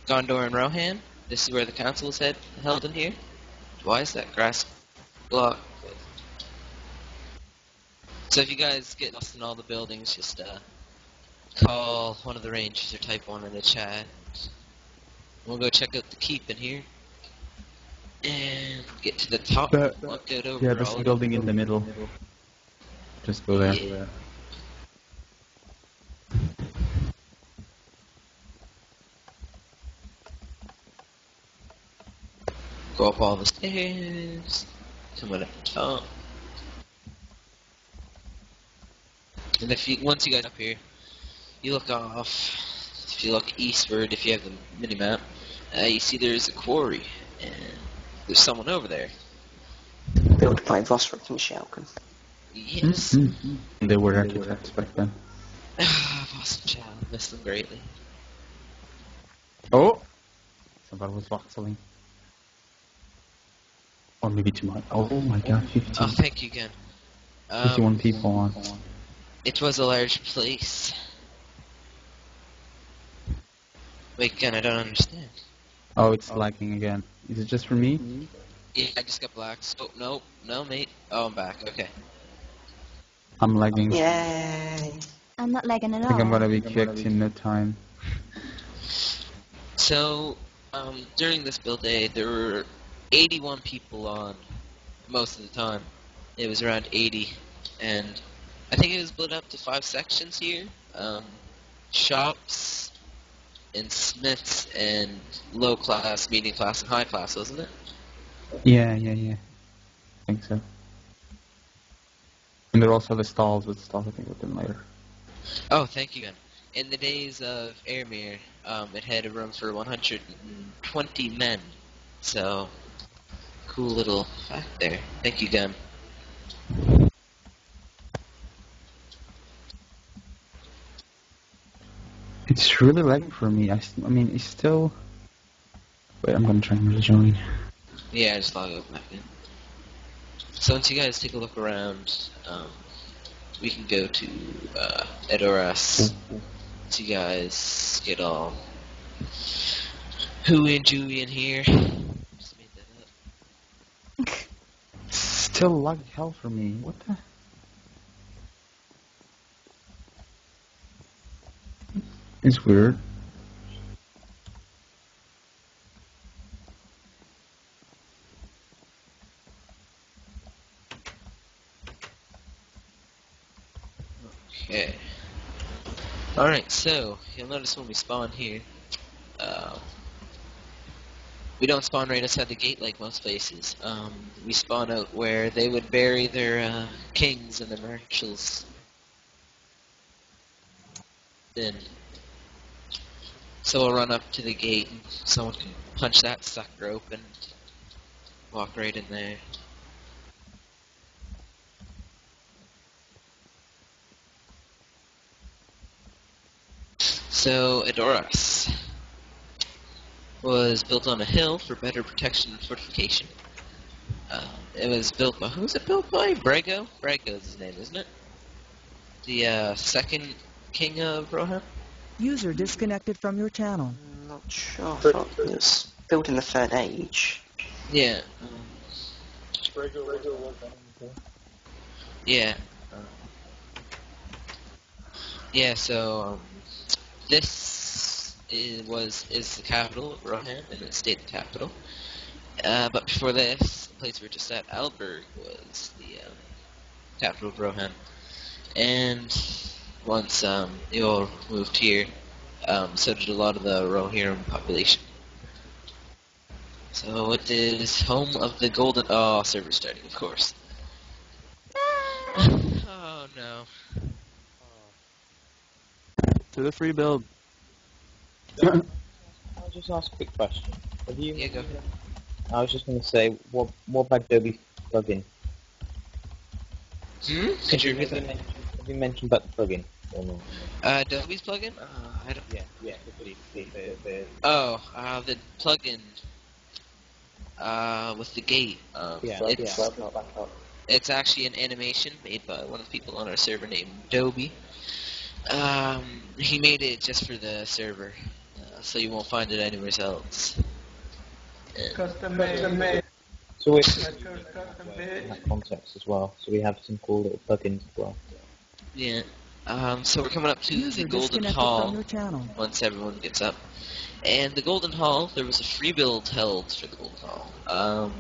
Gondor and Rohan. This is where the council was held in here. Why is that grass block? So if you guys get lost in all the buildings, just call one of the rangers or type one in the chat. We'll go check out the keep in here and get to the top. Look out over There's all a building in the middle. Just go there. Yeah. Go up all the stairs. Come on up the top. And once you get up here, you look off. If you look eastward, if you have the mini-map, you see there's a quarry, and there's someone over there. Built by Vosric and Shalkin. Yes. They were architects back then. Boston Child, missed them greatly. Oh! Somebody was voxeling. Or maybe too much. Oh my god, 15. Oh, thank you again. 51 people on. It was a large place. Wait, again, I don't understand. Oh, it's lagging again. Is it just for me? Yeah, I just got black. Oh, no, mate. Oh, I'm back. Okay. I'm lagging. Yay! I'm not lagging at I think I'm all. gonna be kicked in no time. So, during this build day, there were 81 people on most of the time. It was around 80, and I think it was split up to 5 sections here. Shops, and smiths and low class, medium class, and high class, wasn't it? Yeah. I think so. And there are also the stalls with stuff I think with them later. Oh, thank you, Gun. In the days of Airmere, it had a room for 120 men. So, cool little fact there. Thank you, Gun. It's really lagging for me. I mean, it's still... Wait, I'm gonna try and rejoin. Yeah, just log out back in. So once you guys take a look around, we can go to Edoras. So you guys get all hooey and Jewy in here. Just made that up. Still lagging hell for me. What the... It's weird. Okay. Alright, so you'll notice when we spawn here, we don't spawn right outside the gate like most places. We spawn out where they would bury their kings and their marshals. Then, so we'll run up to the gate and someone can punch that sucker open, walk right in there. So, Edoras was built on a hill for better protection and fortification. It was built by, who's it built by? Brago? Brago's his name, isn't it? The second king of Rohan? User disconnected from your channel. I'm not sure. I thought it was built in the Third Age. Yeah. Yeah. Yeah, so, this is the capital of Rohan, and it stayed the capital. But before this, the place we're just at, Alberg, was the capital of Rohan. And once you all moved here, so did a lot of the Rohirrim population. So it is home of the Golden... Oh, server starting, of course. Oh, no. To the free build. I'll just ask a quick question. Have you? Yeah, go ahead. I was just going to say, what about Adobe plugin? Could you repeat that? Have you mentioned about the plugin or not? Adobe's plugin? I don't... Yeah, the the plugin with the gate. It's actually an animation made by one of the people on our server named Adobe. He made it just for the server, so you won't find it anywhere else. Custom made. So it's in that context as well. So we have some cool little plugins as well. Yeah. So we're coming up to User the Golden disconnected Hall from your channel. once everyone gets up. And the Golden Hall, there was a free build held for the Golden Hall.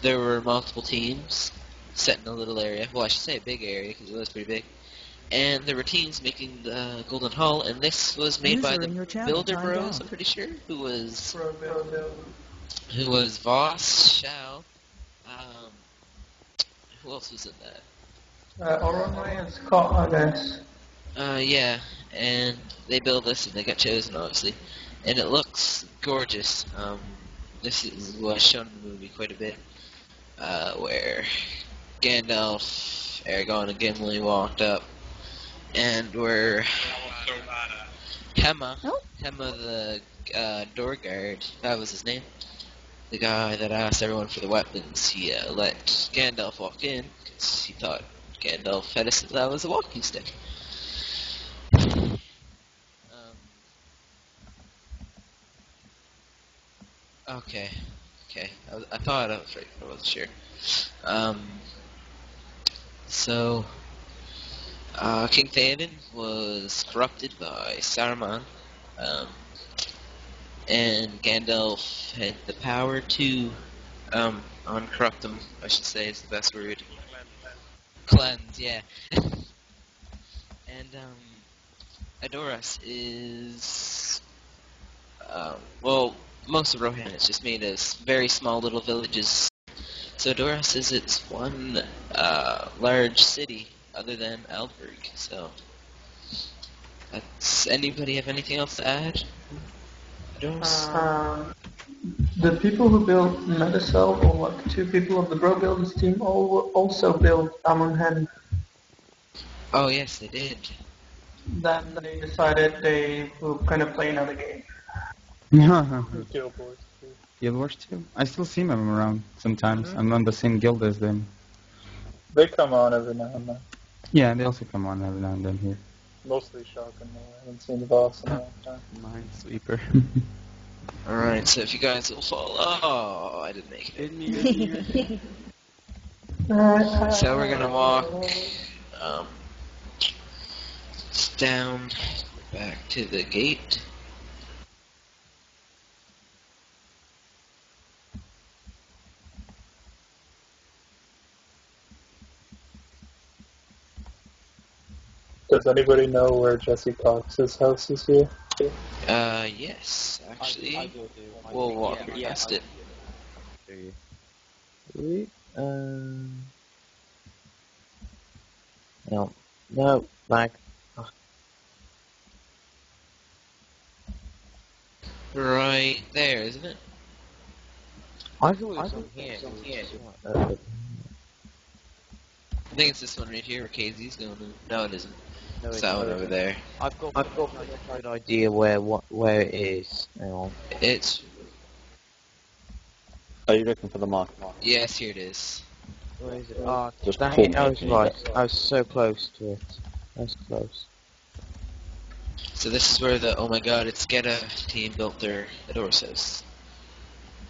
There were multiple teams set in a little area. Well, I should say a big area because it was pretty big. And there were teams making the Golden Hall, and this was made by the Builder Bros, I'm pretty sure, who was Voss, Shao, who else was in that? Oromai and Scott, I guess. Yeah, and they built this and they got chosen, obviously. And it looks gorgeous. Was shown in the movie quite a bit, where Gandalf, Aragorn, and Gimli walked up, and where Hema the door guard, that was his name, the guy that asked everyone for the weapons, he let Gandalf walk in, because he thought Gandalf had that was a walking stick. Okay. I thought I was right, but I wasn't sure. So, King Theoden was corrupted by Saruman, and Gandalf had the power to uncorrupt him, I should say is the best word. Cleanse, yeah. And Adoras is Well, most of Rohan is just made as very small little villages. So Doros is its one large city other than Alberg. So, anybody have anything else to add? Doros? The people who built Metacell, or what, the 2 people of the Bro Builders team, also built Amonhen. Oh yes, they did. Then they decided they were going to play another game. Guild Wars 2. Guild Wars 2? I still see them around sometimes. I'm on the same guild as them. They come on every now and then. Yeah, they also come on every now and then here. Mostly Shotgun though. I haven't seen the boss in a long time. Minesweeper. Alright, so if you guys will follow... Oh, I didn't make it. So we're gonna walk down back to the gate. Does anybody know where Jesse Cox's house is here? Yes, actually, we'll walk past it. No, back. Right there, isn't it? I thought it was on here. I think it's this one right here where KZ's going to. No, it isn't. No, It's that one over there. I've got a good idea where it is. Hang on. It's... Are you looking for the mark? Yes, here it is. Where is it? Oh, Just dang pull it, I was me. right. I was so close to it. I was close. So this is where the Oh My God, It's Geta team built their Adoros house.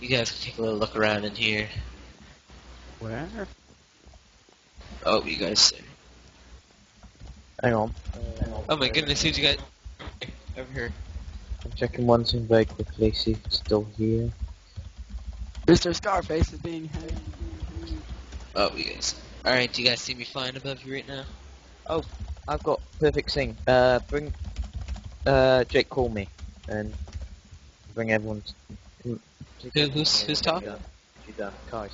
You guys can take a little look around in here. Where? Oh, you guys see. Hang on. Oh my goodness, who'd you guys... Over here. I'm checking one thing very quickly, see if it's still here. Mr. Scarface is being held. Oh, you guys. Alright, do you guys see me flying above you right now? Oh, I've got perfect thing. Bring Jake, call me, and bring everyone. Who's talking? Guys.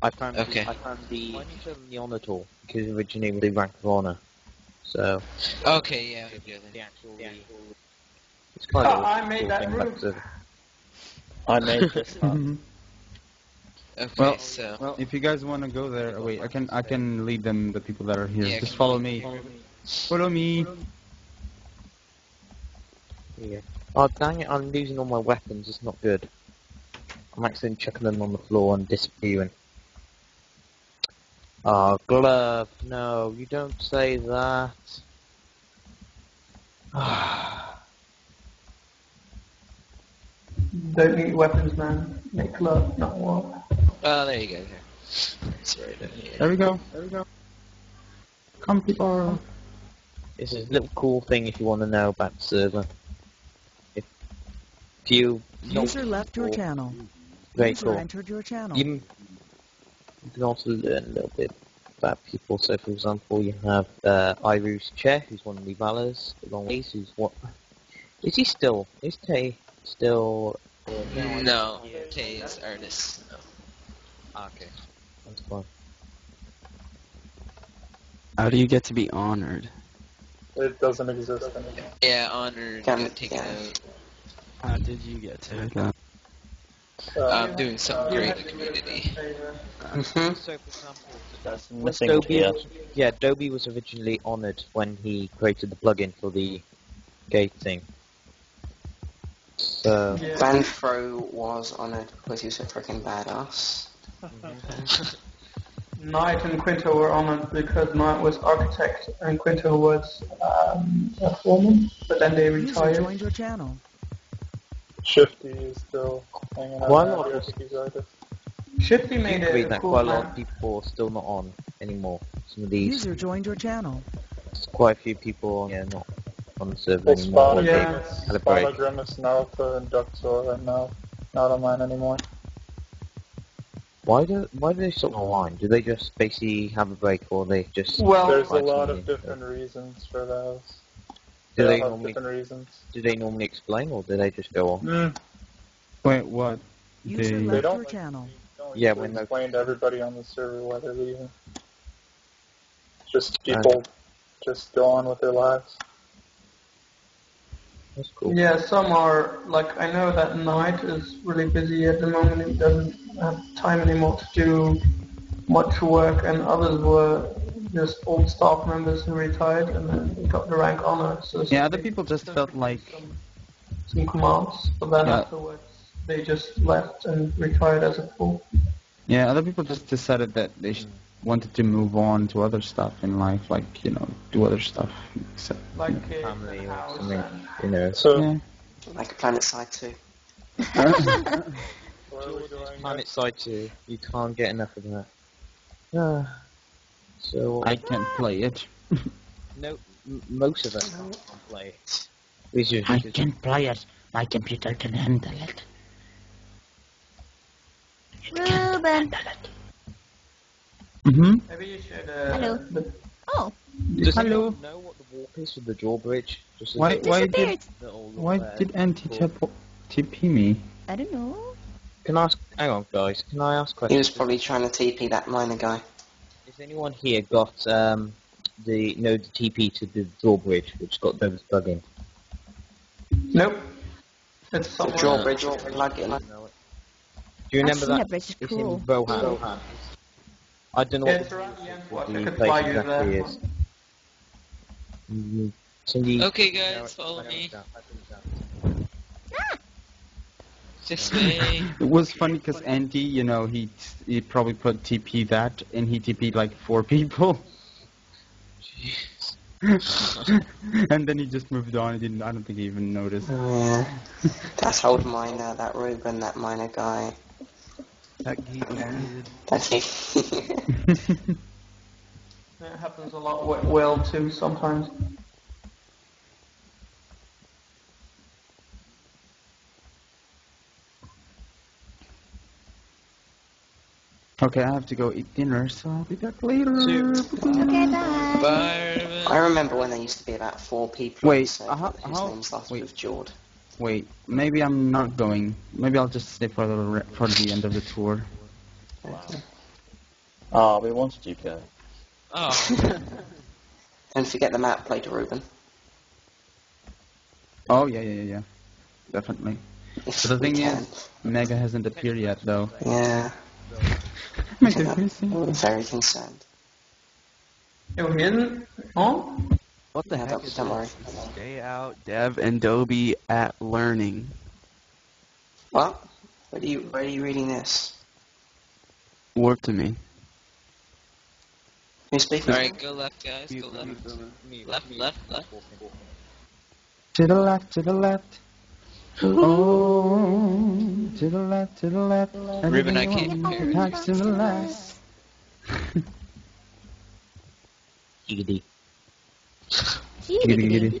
I found the. Why don't you show them the honor tool? Because originally we did rank of honor. So. Okay, yeah, the actual. It's quite I made that roof. I made this up. Okay, well, if you guys want to go there, wait, I can lead them, the people that are here. Yeah, just follow me. Follow me. Yeah. Oh dang it! I'm losing all my weapons. It's not good. I'm accidentally chucking them on the floor and disappearing. Oh, glove! No, you don't say that. Don't need weapons, man. Make love, not war. Oh, there you go. Sorry, There we go. Come, people. This is a little cool thing if you want to know about the server. If you User left your channel. very User cool. entered your channel. You can also learn a little bit about people. So, for example, you have Iru's Chair, who's one of the Valors, along with Ace, who's what? Is he still? Is Tay still? No, Tay is Ernest. No. Okay, that's fine. How do you get to be honored? It doesn't exist anymore. Yeah, honor got taken out. How did you get to that? I'm doing something great in the community. So, for example, That's when missing Dobie, here. yeah, Dobie was originally honoured when he created the plugin for the gate thing. So, Vanfro was honoured because he was a freaking badass. Knight and Quinto were honored because Knight was architect and Quinto was a foreman, but then they User retired. joined your channel. Shifty is still hanging out. Quite a there, lot I of- think he's artist. Shifty you made agree it a that cool quite a lot of plan. people are still not on anymore. Some of these, User joined your channel. there's quite a few people, not on the server Well, anymore. When Yeah. they had a break. Spala, Grimace, Naruto, and Duxor are now not online anymore. Why do they stop online? Do they just basically have a break, or they just? Well, There's a fight lot of something? different reasons for those. Do They they all have normally different reasons. do they normally explain, or do they just go on? Wait, what? User They- left don't your like- channel. Don't Yeah, usually when they're- explain to everybody on the server why they're leaving. Just people just go on with their lives. That's cool. Yeah, some are, like, I know that Knight is really busy at the moment. He doesn't have time anymore to do much work, and others were just old staff members who retired and then they got the rank honor. So Yeah, other people just felt like... some commands, but then Yeah. afterwards they just left and retired as a full. Yeah, other people just decided that they wanted to move on to other stuff in life, like, you know, do other stuff. So, Like Family or house something, and you know. So, yeah. Like a Planet Side 2. where are we going? Planet Side 2, you can't get enough of that. So I can't play it. no, most of us can't play it. We should, I can play it. My computer can handle it. Ruben. Mm-hmm. Maybe you should. Hello. Oh. Does Hello. anyone know what the warp is for the drawbridge? Just Why disappeared. did Auntie TP me? I don't know. Can I ask? Hang on, guys. Can I ask He questions? was probably trying to TP that miner guy. Has anyone here got the TP to the drawbridge, which got those plug-in? Nope. It's The somewhere. drawbridge plug-in. Do you remember I've seen that? bridge, it's It's cool. in Rohan. I don't know Yeah, what it's around the end. what I the could place fly you exactly there. is. Cindy. Okay, guys, follow me. This way. It was funny because Andy, you know, he probably put TP that, and he TP'd like 4 people. And then he just moved on. He didn't. I don't think he even noticed. Yeah. That's old miner, that Ruben, that miner guy. That geek wanted. That's he. It happens a lot with Will too sometimes. Okay, I have to go eat dinner, so I'll be back later. Okay, bye. Bye. I remember when there used to be about 4 people Wait, on the server how- whose how- names started wait. with Jord. Wait, maybe I'm not going. Maybe I'll just stay for the end of the tour. Ah, we wanted you to go. Oh. Don't forget the map played to Ruben. Oh yeah. Definitely. If But the we thing can. is, Mega hasn't appeared yet, though. Yeah. Mega's missing. I'm very concerned. Oh, he isn't? Oh? What the Yeah, heck is don't worry. this? Stay out, Dev and Dobie at learning. What? Where are you reading this? Warp to me. Who's speaking? Alright, go left, guys. Go left. Left. To the left, to the left. Oh, to the left, to the left. Ruben, I can't Everything compare. attacks to the last. Giggity. Giggity, giggity.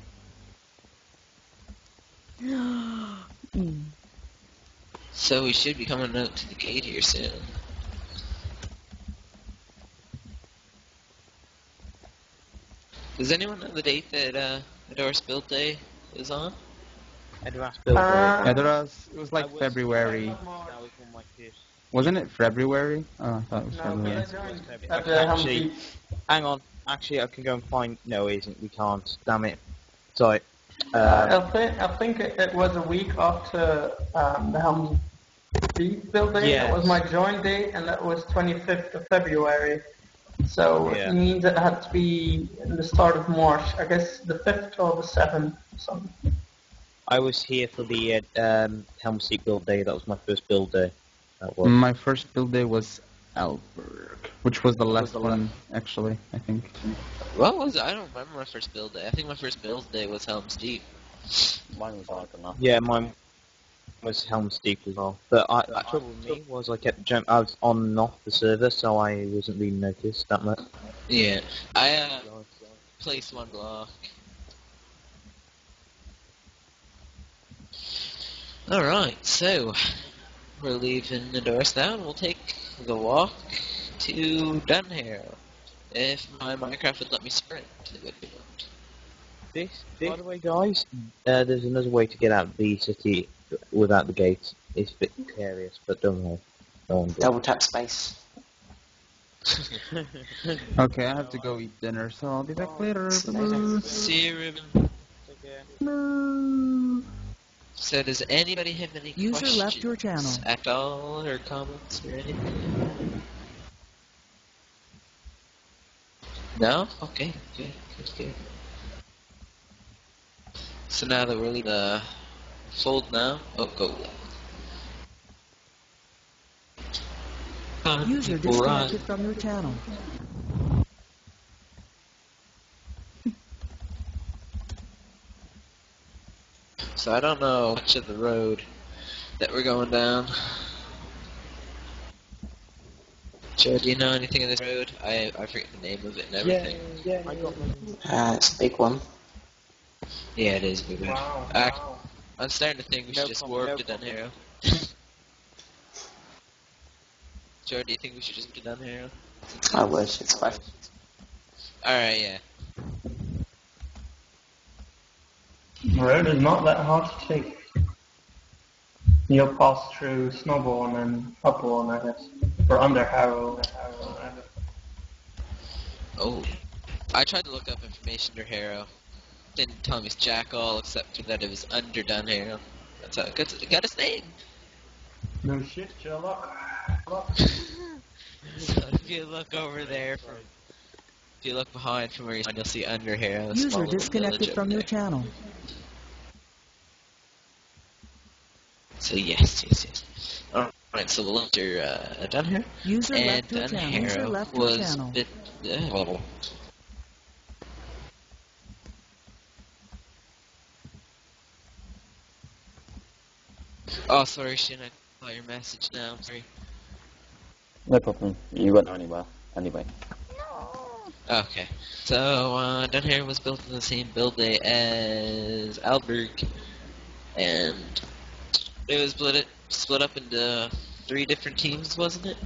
So we should be coming out to the gate here soon. Does anyone know the date that Adora's build day is on? Edras built Edoras, it was like I was- February. That was one of my first. Wasn't it February? Oh, I thought it was No, February. but I joined at Actually, the Humpty. hang on. Actually, I can go and find. No, it isn't. We can't. Damn it. Sorry. I think it was a week after the Helm's Deep build day. Yes. That was my join day, and that was 25th of February. So Yeah. it means it had to be in the start of March. I guess the 5th or the 7th. Something. I was here for the Helm's Deep build day. That was my first build day. That was. My first build day was Alberg, which was the last one, actually, I think. What was it? I don't remember my first build day. I think my first build day was Helm's Deep. Mine was hard enough. Yeah, mine was Helm's Deep as well. But the trouble with me was I kept I was on and off the server, so I wasn't really noticed that much. Yeah. I placed one block. Alright, so we're leaving Adoris now and we'll take the walk to Dunhill. If my Minecraft would let me sprint, it would be good. By the way, guys, there's another way to get out of the city without the gates. It's a bit precarious, but don't worry. Double tap space. Okay, I have to go eat dinner, so I'll be back later. See you, Ruben. So does anybody have any User questions left your channel. at all, or comments, or anything? No? Okay, good. So now that we're leaving the fold now, go left. User disconnected from your channel. So I don't know much of the road that we're going down. Joe, do you know anything of this road? I forget the name of it and everything. It's a big one. Yeah, it is a big road. Wow. I'm starting to think we should just warp to Dunharrow. Joe, do you think we should just warp to Dunharrow? I wish, it's fine. Alright, yeah. The road is not that hard to take. You'll pass through Snowball and Upwall, I guess. Or under Harrow. Oh. I tried to look up information under Harrow. Didn't tell me it's jack all except for that it was under Dunharrow. That's how it got its name. No shit, Sherlock. So if you look over there if you look behind from where you're, you'll see under Harrow. User disconnected from your channel. So yes. Alright, so we'll enter Dunharrow. User and left your channel. User left your was channel. Oh, sorry, Shin, I saw your message now. I'm sorry. No problem. You won't know anywhere. Anyway. Okay. So, Dunharrow was built in the same build day as Alberg, and it was split up into 3 different teams, wasn't it?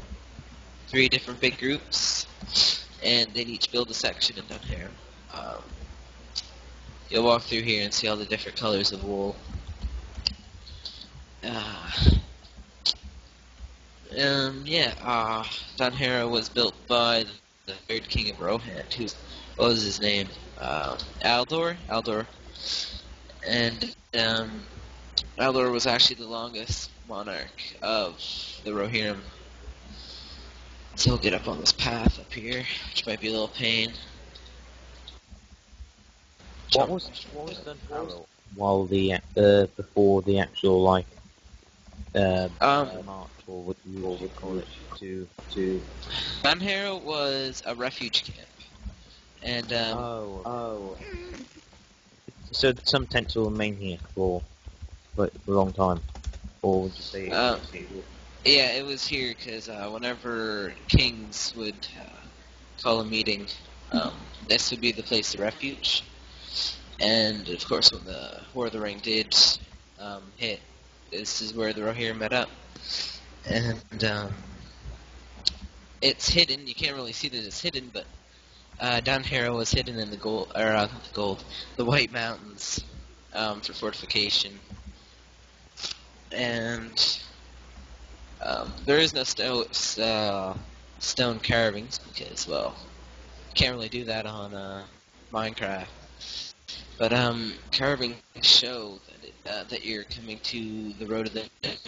3 different big groups, and they'd each build a section in Dunharrow. You'll walk through here and see all the different colors of wool. Dunharrow was built by the 3rd king of Rohan, what was his name? Aldor? And, Aldor was actually the longest monarch of the Rohirrim. So we'll get up on this path up here, which might be a little pain. What was Dunharrow while before the actual march, or what you would call it, to Dunharrow was a refuge camp, and so some tents will remain here for a long time, or would you say? Yeah, it was here because whenever kings would call a meeting, this would be the place of refuge. And of course, when the War of the Ring did hit, this is where the Rohirrim met up. And it's hidden. You can't really see that it's hidden, but Dunharrow was hidden in the White Mountains for fortification. And there is no stone carvings because, well, you can't really do that on Minecraft. But carvings show that you're coming to the Road of the Dead,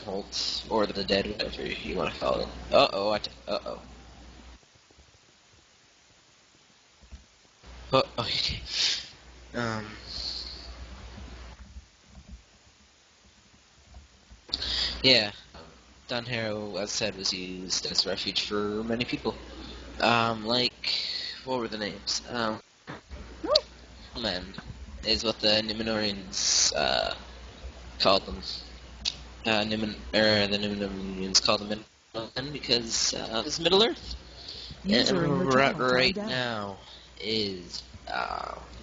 or the Dead, whatever you want to call it. Uh-oh. Okay. Yeah. Dunharrow, as I said, was used as refuge for many people. What were the names? Men is what the Numenorians called them. The Numenorians called them men because it's Middle Earth. And we're at right now is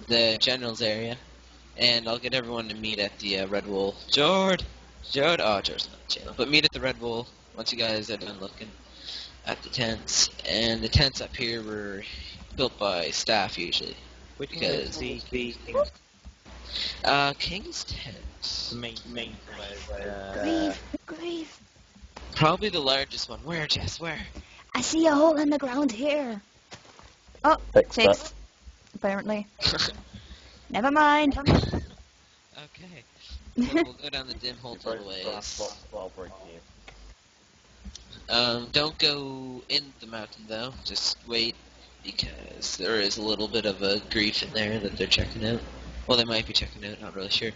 the General's area, and I'll get everyone to meet at the Red Wool. Jord's not the channel, but meet at the Red Wool once you guys are done looking at the tents. And the tents up here were built by staff usually. King's Tent. The main Grief. Probably the largest one. Where, Jess? Where? I see a hole in the ground here. Oh, fixed. Apparently. Never mind. Okay. So we'll go down the dim hole a little ways. Don't go in the mountain though. Just wait, because there is a little bit of a grief in there that they're checking out. Well, they might be checking out. Not really sure.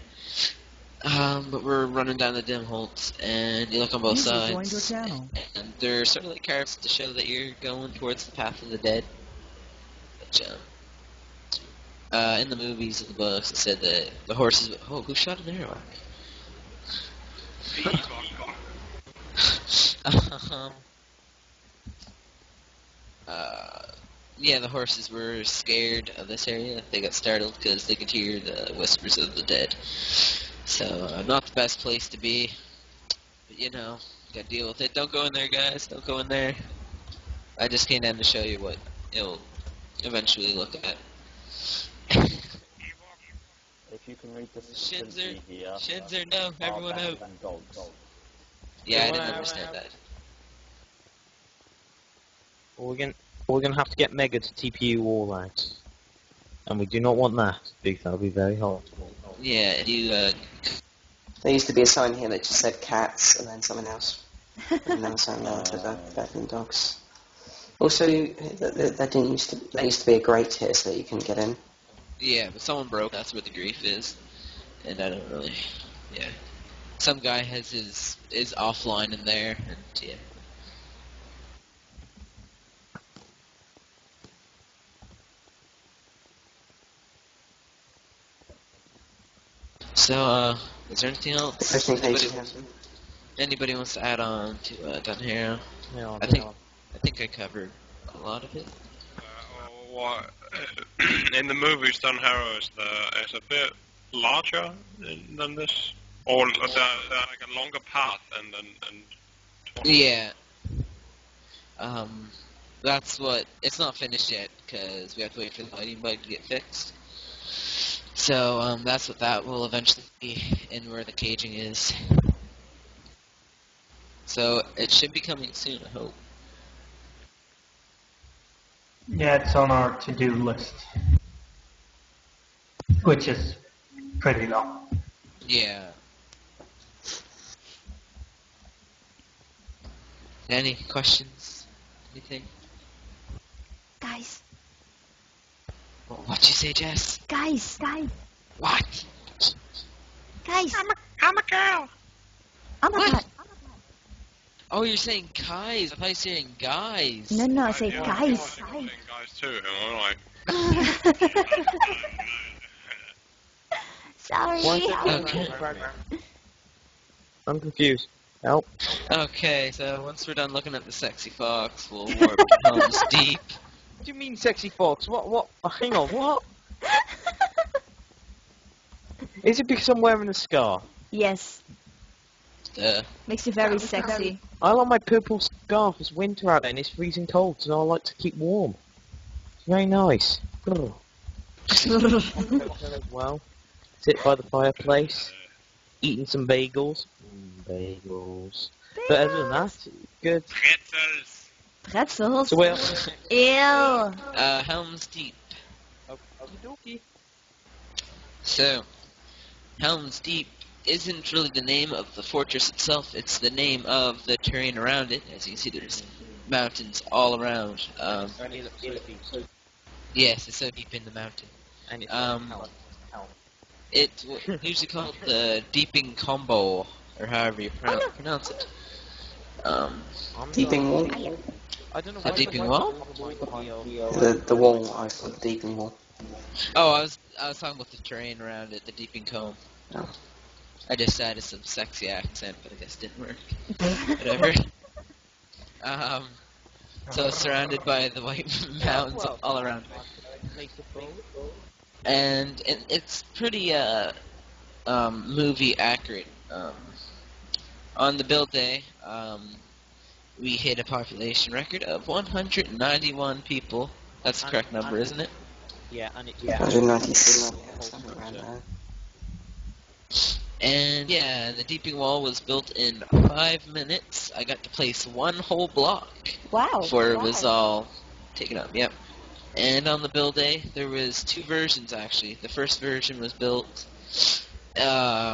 But we're running down the dim holes, and you look on both sides, and they're sort of like carved to show that you're going towards the path of the dead. But, in the movies and the books, it said that the horses. Oh, who shot an arrow? Yeah, the horses were scared of this area. They got startled because they could hear the whispers of the dead. So, not the best place to be. But, you know, gotta deal with it. Don't go in there, guys. Don't go in there. I just came down to show you what it'll eventually look at. If you can read the Shinzer, here, Shinzer, no, everyone out. Dogs. Yeah, I didn't understand that. Well, we're gonna have to get Mega to TP you all out, and we do not want that because that'll be very hard. Yeah, you. There used to be a sign here that just said cats and then something else. And then something else to the bathroom dogs. Also, there used to be a grate here so that you can get in. Yeah, but someone broke. That's where the grief is, and I don't really. Yeah, some guy has his offline in there, and yeah. So, is there anything else? Anybody wants to add on to Down Hero? No, I think I covered a lot of it. In the movies, Down Hero is a bit larger than this, or like a longer path and. Yeah. That's what. It's not finished yet because we have to wait for the lighting bug to get fixed. So that's what that will eventually be, and where the caging is. So it should be coming soon, I hope. Yeah, it's on our to-do list, which is pretty long. Yeah. Any questions? Anything? Guys. What'd you say, Jess? Guys. What? Guys. I'm a girl. I'm a guy. Oh, you're saying guys. I thought you were saying guys. No, I say guys. Saying guys too, and I'm like. Sorry. Okay. I'm confused. Help. Okay, so once we're done looking at the sexy fox, we'll warp to Helm's Deep. What do you mean, sexy fox? What? Hang on, what? Is it because I'm wearing a scarf? Yes. Makes you very sexy. I like my purple scarf. It's winter out there and it's freezing cold, so I like to keep warm. It's very nice. As well. Sit by the fireplace, eating some bagels. Bagels. But other than that, good. Pretzels? So well. Ew. Helm's Deep. Okie So, Helm's Deep isn't really the name of the fortress itself, it's the name of the terrain around it. As you can see, there's mountains all around. Yes, it's so deep in the mountain. And it's usually called the Deeping Combo, or however you pronounce it. Deeping Wall? I don't know a Deeping Wall? The wall, I call the Deeping Wall. Oh, I was talking about the terrain around it, the Deeping Comb. Oh. I just added some sexy accent, but I guess it didn't work. Whatever. So it's surrounded by the White Mountains all around. And it's pretty movie accurate. On the build day, we hit a population record of 191 people. That's the correct number, isn't it? Yeah, and it's 196. Something around there. And yeah, the deeping wall was built in 5 minutes. I got to place one whole block. Wow. Before it was all taken up, yep. And on the build day, there was 2 versions actually. The first version was built, it's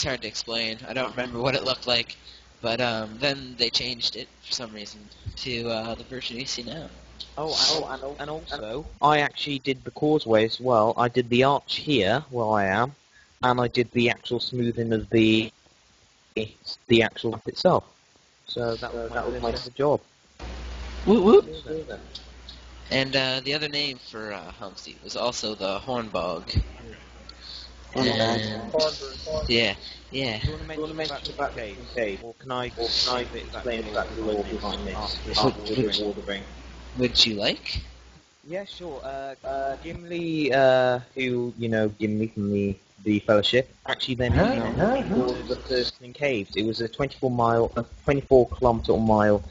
hard to explain. I don't remember what it looked like. But then they changed it for some reason to the version you see now. And also, I actually did the causeway as well. I did the arch here, where I am, and I did the actual smoothing of the actual map itself. So that was my job. Whoop whoop. And the other name for Helm's Deep was also the Hornbog. And yeah. Do you want to mention about the cave? Or can I explain about the law behind this? Would you like? Yeah, sure. Gimli, who, Gimli from the Fellowship, actually then was the first in caves. It was a 24 kilometre mile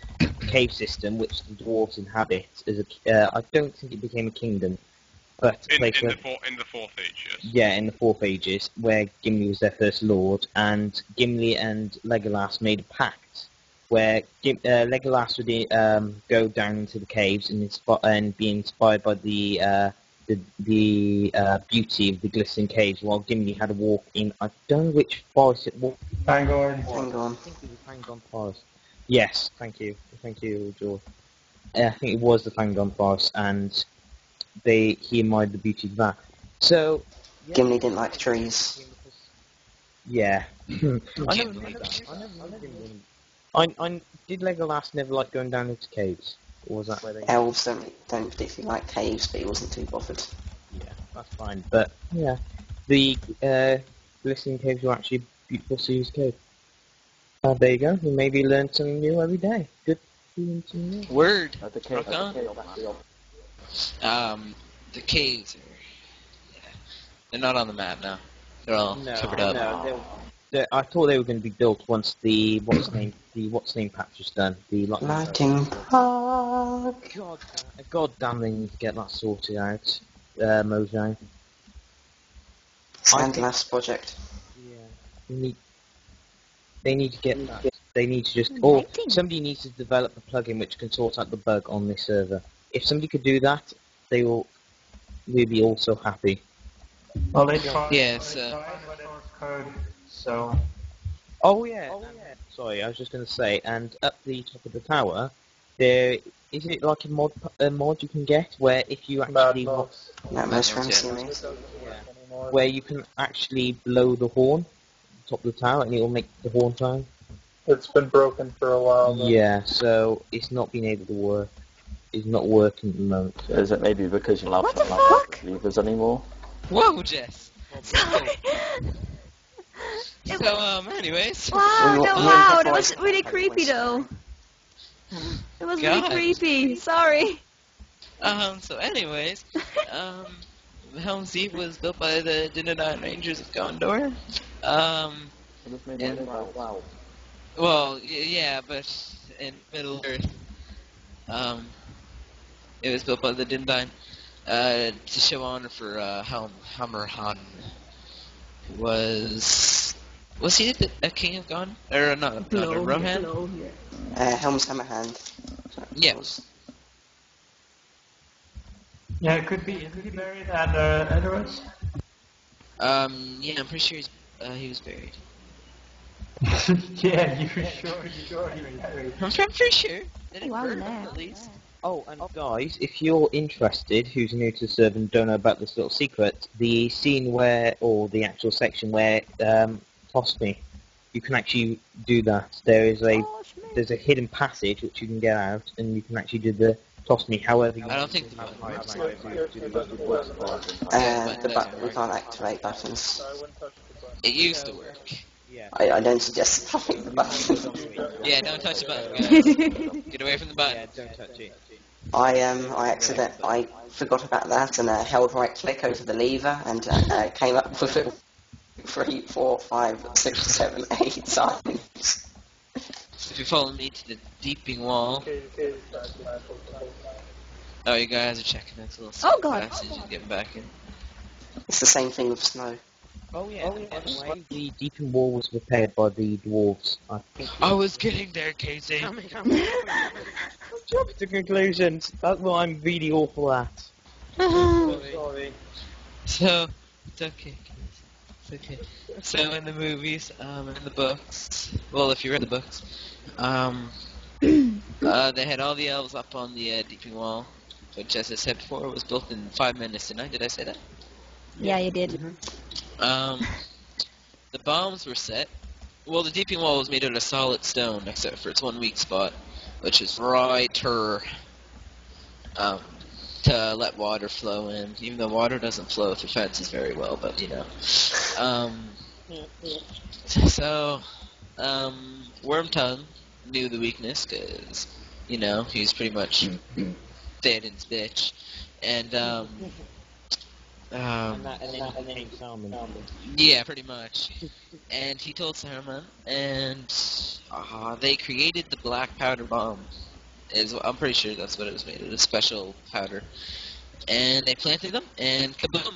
cave system which the dwarves inhabit. I don't think it became a kingdom, but in the fourth age, yes. Yeah, in the fourth ages, where Gimli was their first lord, and Gimli and Legolas made a pact where Legolas would go down into the caves and be inspired by the beauty of the glistening caves, while Gimli had to walk in, I don't know which forest it was. Fangorn. I think it was Fangorn Forest. Yes, thank you, George. I think it was the Fangorn Forest, and he admired the beauty of that. So yeah. Gimli didn't like trees. Yeah. I never knew that. Did Legolas never like going down into caves? Or was that where they... Elves don't particularly like caves, but he wasn't too bothered. Yeah, that's fine. But, yeah, the glistening caves were actually beautiful Seas Cave. There you go. You maybe learn something new every day. Good to know. Word. The cave, the caves are... Yeah. They're not on the map now. They're all covered up. No, I thought they were going to be built once the what's name patch was done. The Lighting Park. God damn, they need to get that sorted out. Mojang. Sandglass project. Yeah. They need to get that. They need to just... somebody needs to develop a plugin which can sort out the bug on this server. If somebody could do that, we'll be all so happy. Well, they tried. Yes. Code, so. Oh yeah. Sorry, I was just going to say, and up the top of the tower, there isn't it like a mod you can get where if you actually where you can actually blow the horn on top of the tower and it will make the horn sound. It's been broken for a while. Though. Yeah, so it's not been able to work. It's not working at the moment. So. Is it maybe because you're not levers anymore? Whoa, Jess. Sorry. So, anyways. Wow, no, wow, that was really creepy, though. It was really creepy. Sorry. So, anyways, Helm's Deep was built by the Dunedain Rangers of Gondor. Well, yeah, but in Middle Earth, it was built by the Dunedain to show honor for Hammerhan. Was he a king of Gondor? Or not, Rohan? Helm's Hammerhand. Yes. Yeah, it could be. Is he buried at Edoras? Yeah, I'm pretty sure he was buried. Yeah, you're sure he was buried. I'm pretty sure. At least. Oh, and guys, if you're interested, who's new to the server and don't know about this little secret, the scene or the actual section where Toss Me, you can actually do that. There's a hidden passage which you can get out, and you can actually do the Toss Me. However, I don't think we can't activate buttons. It used to work. I don't suggest touching the button. Yeah, don't touch the button, guys. Get away from the button. Yeah, don't touch it. I forgot about that and held right click over the lever and came up with it 3, 4, 5, 6, 7, 8 times. If you follow me to the deeping wall. Oh, you guys are checking this little passage and getting back in. It's the same thing with snow. Oh yeah. By the way, the Deeping Wall was repaired by the dwarves. I think. I was getting there, Casey. Jump to conclusions. That's what I'm really awful at. Sorry. So, it's okay, Casey. It's okay. So in the movies, in the books, well, if you read the books, they had all the elves up on the Deeping Wall, which, as I said before, was built in 5 minutes. Did I say that? Yeah, you did. The bombs were set. Well, the Deeping Wall was made out of solid stone, except for its one weak spot, which is right to let water flow in. Even though water doesn't flow through fences very well, but you know. So, Wormtongue knew the weakness because, you know, he's pretty much Theoden's bitch, and And then he became Salmon. yeah, pretty much. And he told Saruman, and they created the black powder bomb. I'm pretty sure that's what it was made of, a special powder. And they planted them, and kaboom!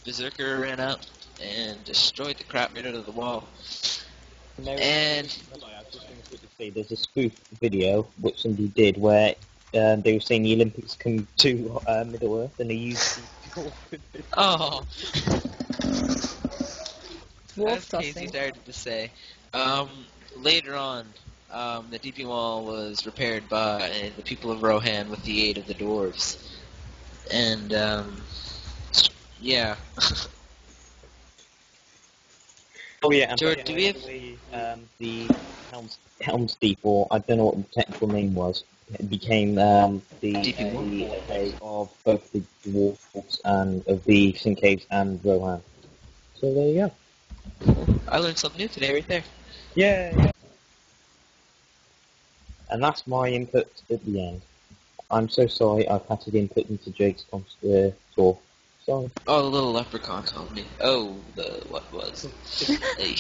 Berserker ran out and destroyed the crap right out of the wall. And I was just going to quickly say, there's a spoof video which somebody did where they were saying the Olympics come to Middle Earth, and they used oh, as Casey started to say, later on, the Deeping Wall was repaired by the people of Rohan with the aid of the dwarves. And, yeah. Oh yeah, and George, do we have... the Helm's Deep, or I don't know what the technical name was, it became the area of both the dwarves and of the Sin Caves and Rohan. So there you go. I learned something new today right there. Yeah. And that's my input at the end. I'm so sorry I've had to input into Jake's talk. Sorry. Oh, the little leprechaun told me. Oh, what was? Hey.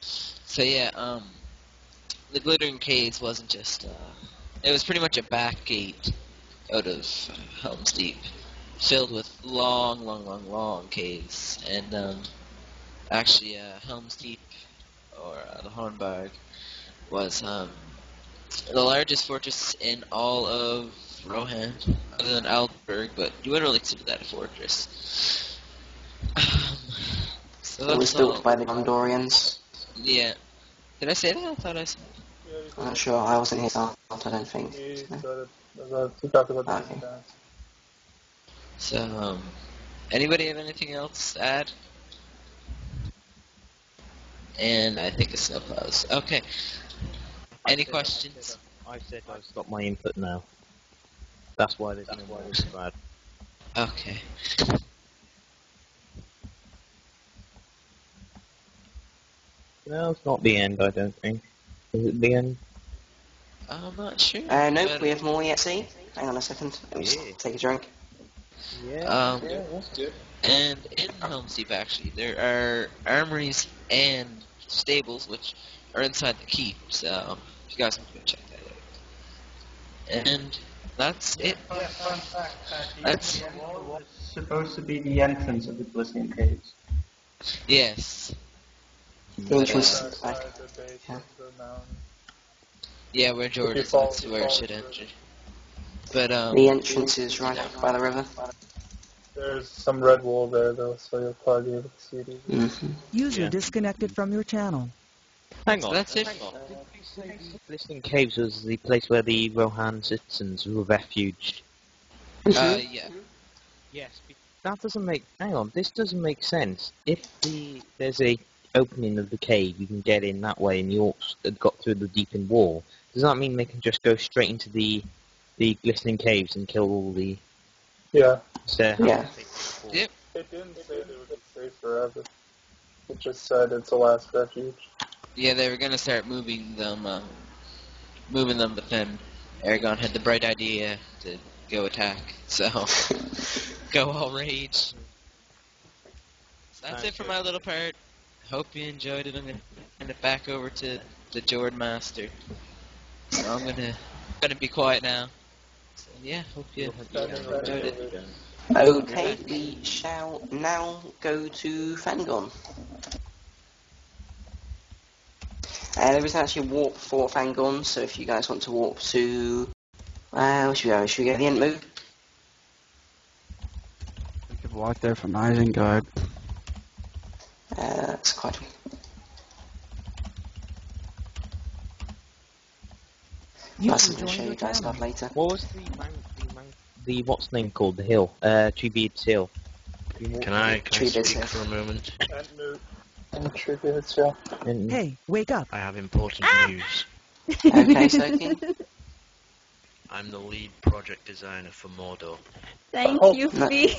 So yeah, the Glittering Caves wasn't just, it was pretty much a back gate out of Helm's Deep, filled with long caves. And, actually, Helm's Deep, or the Hornburg, was, the largest fortress in all of Rohan, other than Alberg, but you wouldn't really consider that a fortress. So It was that's all. built by the Gondorians. Yeah. Did I say that? I thought I said I'm not sure. I wasn't here, so I don't think. He talked about that. Okay. So, anybody have anything else to add? And I think a snowplows. Okay. Any questions? I said I've stopped my input now. That's why there's no more bad. Okay. No, it's not the end, I don't think. Is it the end? I'm not sure. No, we have more yet, see? Hang on a second. Let me just take a drink. Yeah, that's good. And in Helm's Deep, actually, there are armories and stables which are inside the keep, so you guys can go check that out. And that's it. Yeah, fun fact, That's the wall was supposed to be the entrance of the Glistening Caves. yes. The entrance Yeah, where George is, that's where it should enter. But the entrance is right up by the river. There's some red wool there though, so you'll probably be able to see it. User disconnected from your channel. Hang on. So that's it. Did you say the Glistening Caves was the place where the Rohan citizens were refuged? Yeah. Yes. That doesn't make... Hang on, this doesn't make sense. If there's a opening of the cave, you can get in that way, and the orcs had got through the deepened wall, does that mean they can just go straight into the Glistening Caves and kill all the... Yeah. Yeah. Yep. It didn't say they would stay forever. It just said it's the last refuge. Yeah, they were gonna start moving them, but then Aragorn had the bright idea to go attack, so go all rage. So that's it for my little part. Hope you enjoyed it. I'm gonna hand it back over to the Jordan Master. So I'm gonna be quiet now. So yeah, hope you enjoyed it. Okay, we shall now go to Fangon. There is actually a warp for Fangon, so if you guys want to warp to... where should we go? Should we go to the Entmoot? We could walk there from Isengard. That's quite... That's something to show you guys about later. What was the what's name called? The hill? Treebeard's Hill. Can I speak for a moment? Hey, wake up. I have important news. Okay, Sophie. I'm the lead project designer for Mordor. Thank you, No. Fee.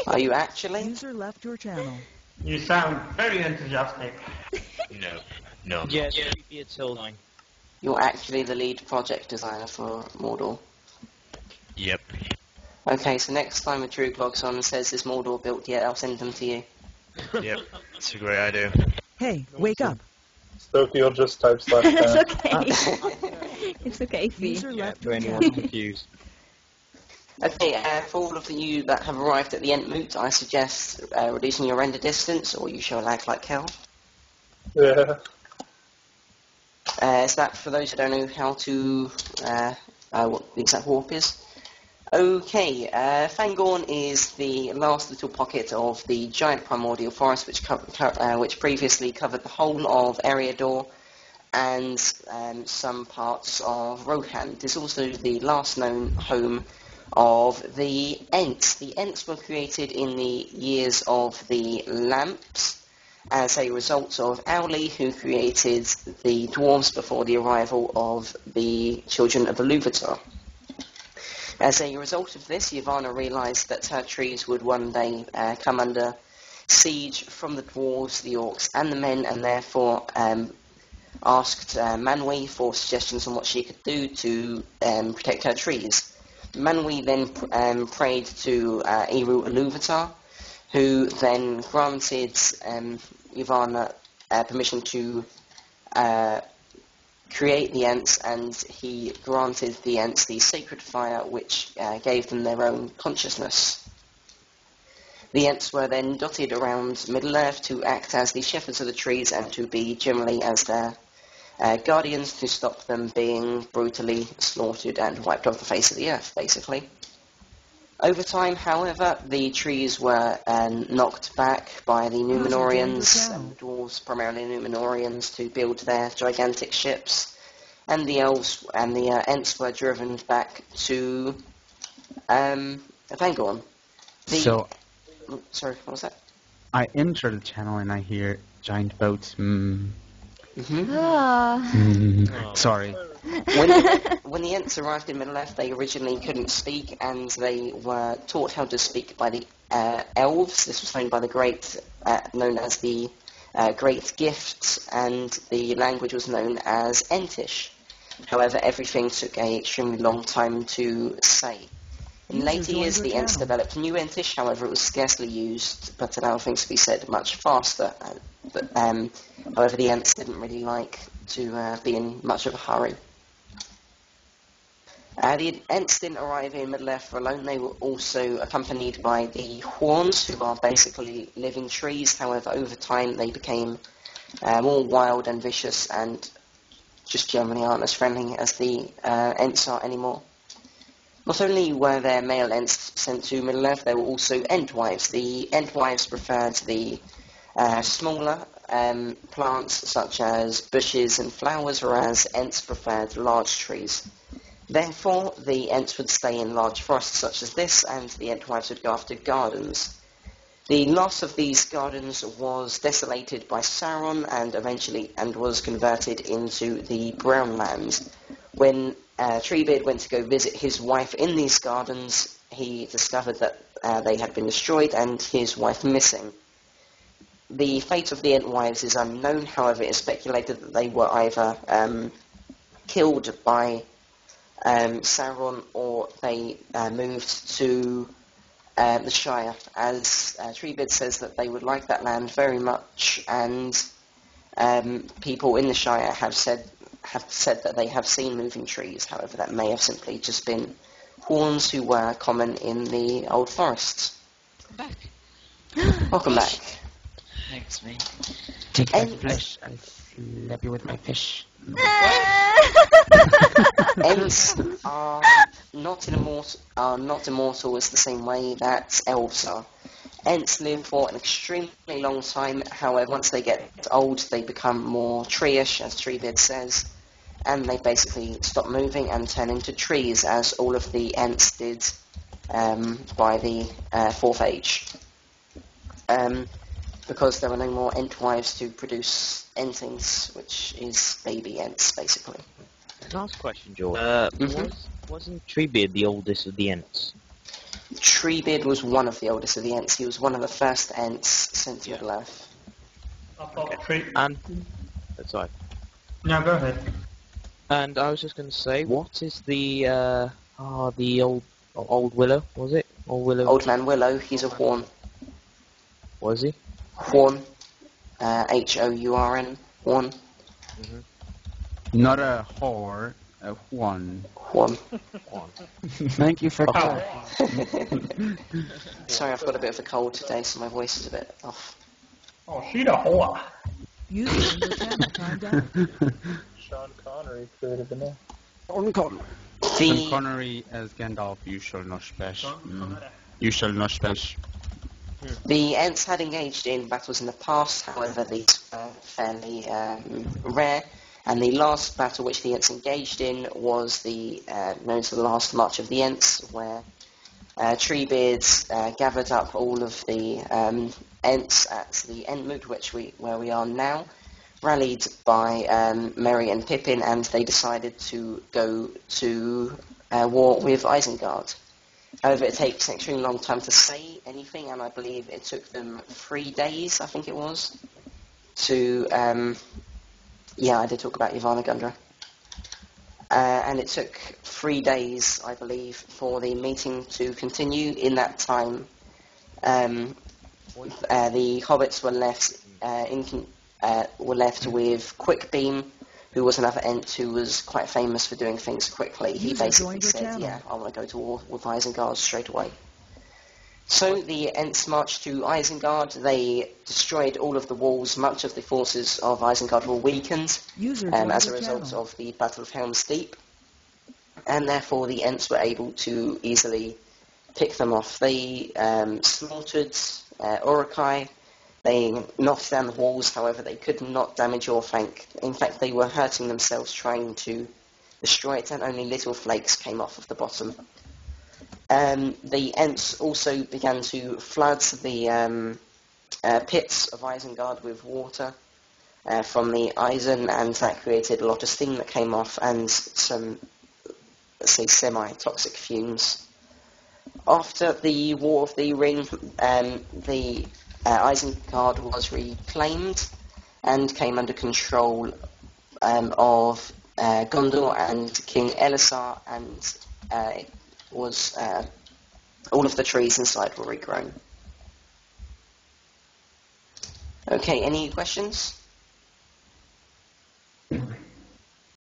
Are you actually? User left your channel. You sound very enthusiastic. No. I'm Yes, not. Treebeard's Hill 9. You're actually the lead project designer for Mordor. Yep. Okay, so next time a Drew logs on and says, "Is Mordor built yet?" I'll send them to you. Yep. It's a great idea. Hey, wake up. Stokey will just type /. It's okay. It's okay, Fee. User left For your anyone channel. confused. Okay, for all of you that have arrived at the Entmoot, I suggest reducing your render distance, or you shall lag like hell. Yeah. Is that for those who don't know how to, what the exact warp is? Okay, Fangorn is the last little pocket of the giant primordial forest which previously covered the whole of Eriador and some parts of Rohan. It is also the last known home of the Ents. The Ents were created in the years of the Lamps as a result of Auli, who created the dwarves before the arrival of the children of Iluvatar. As a result of this, Yavanna realised that her trees would one day come under siege from the dwarves, the orcs, and the men, and therefore asked Manwë for suggestions on what she could do to protect her trees. Manwë then prayed to Eru Iluvatar, who then granted Yavanna permission to create the Ents, and he granted the Ents the sacred fire, which gave them their own consciousness. The Ents were then dotted around Middle-earth to act as the shepherds of the trees and to be generally as their guardians to stop them being brutally slaughtered and wiped off the face of the earth, basically. Over time, however, the trees were knocked back by the Númenóreans, and the dwarves, primarily Númenóreans, to build their gigantic ships, and the elves and the Ents were driven back to Fangorn. So, Sorry, what was that? I enter the channel and I hear giant boats. Sorry. When the Ents arrived in Middle-earth, they originally couldn't speak, and they were taught how to speak by the elves. This was known by the known as the Great Gift, and the language was known as Entish. However, everything took an extremely long time to say. In later years, the Ents developed new Entish, however, it was scarcely used, but allowed things to be said much faster. However, the Ents didn't really like to be in much of a hurry. The Ents didn't arrive in Middle-earth alone. They were also accompanied by the Horns, who are basically living trees. However, over time, they became more wild and vicious and just generally aren't as friendly as the Ents are anymore. Not only were there male Ents sent to Middle-earth, there were also Entwives. The Entwives preferred the smaller plants such as bushes and flowers, whereas Ents preferred large trees. Therefore, the Ents would stay in large forests such as this, and the Entwives would go after gardens. The last of these gardens was desolated by Sauron and was converted into the Brown Lands. When Treebeard went to go visit his wife in these gardens, he discovered that they had been destroyed and his wife missing. The fate of the Entwives is unknown, however it is speculated that they were either killed by Sauron or they moved to the Shire, as Treebeard says that they would like that land very much, and people in the Shire have said that they have seen moving trees. However, that may have simply just been horns who were common in the old forests. Back. Welcome back. Thanks, mate. Take that flesh. I'll slap you with my fish. Ents are not immortal as the same way that elves are. Ents live for an extremely long time. However, once they get old, they become more tree-ish, as Treebeard says, and they basically stop moving and turn into trees, as all of the Ents did by the Fourth Age. Because there are no more Entwives to produce Entings, which is baby Ents, basically. Last question, George. Mhm. Wasn't Treebeard the oldest of the Ents? Treebeard was one of the oldest of the Ents. He was one of the first Ents sent to Middle-earth. And that's right. No, go ahead. And I was just going to say, what is the old Willow? Was it old Willow? Old Man Willow. He's a Horn. Was he? Horn. Hourn. Horn. Not a whore, a one. Horn. Thank you for Sorry, I've got a bit of a cold today, so my voice is a bit off. Oh, she's a whore. User in your channel timed out. Sean Connery created the name. Sean Connery as Gandalf, you shall not spash. You shall not spash. The Ents had engaged in battles in the past, however these were fairly rare, and the last battle which the Ents engaged in was known as the Last March of the Ents, where Treebeards gathered up all of the Ents at the Entmoot, where we are now, rallied by Merry and Pippin, and they decided to go to war with Isengard. However, it takes an extremely long time to say anything, and I believe it took them 3 days, I think it was, to... I did talk about Ivana Gundra. And it took 3 days, I believe, for the meeting to continue. In that time, the hobbits were left with Quickbeam, who was another Ent who was quite famous for doing things quickly. He basically said, I want to go to war with Isengard straight away. So the Ents marched to Isengard. They destroyed all of the walls. Much of the forces of Isengard were weakened as a result of the Battle of Helm's Deep. And therefore the Ents were able to easily pick them off. They slaughtered Uruk-hai. They knocked down the walls, however they could not damage or flank. In fact, they were hurting themselves trying to destroy it, and only little flakes came off of the bottom. The Ents also began to flood the pits of Isengard with water from the Eisen, and that created a lot of steam that came off and some, let's say, semi-toxic fumes. After the War of the Ring, the Isengard was reclaimed and came under control of Gondor and King Elisar, and it was all of the trees inside were regrown. Okay, any questions?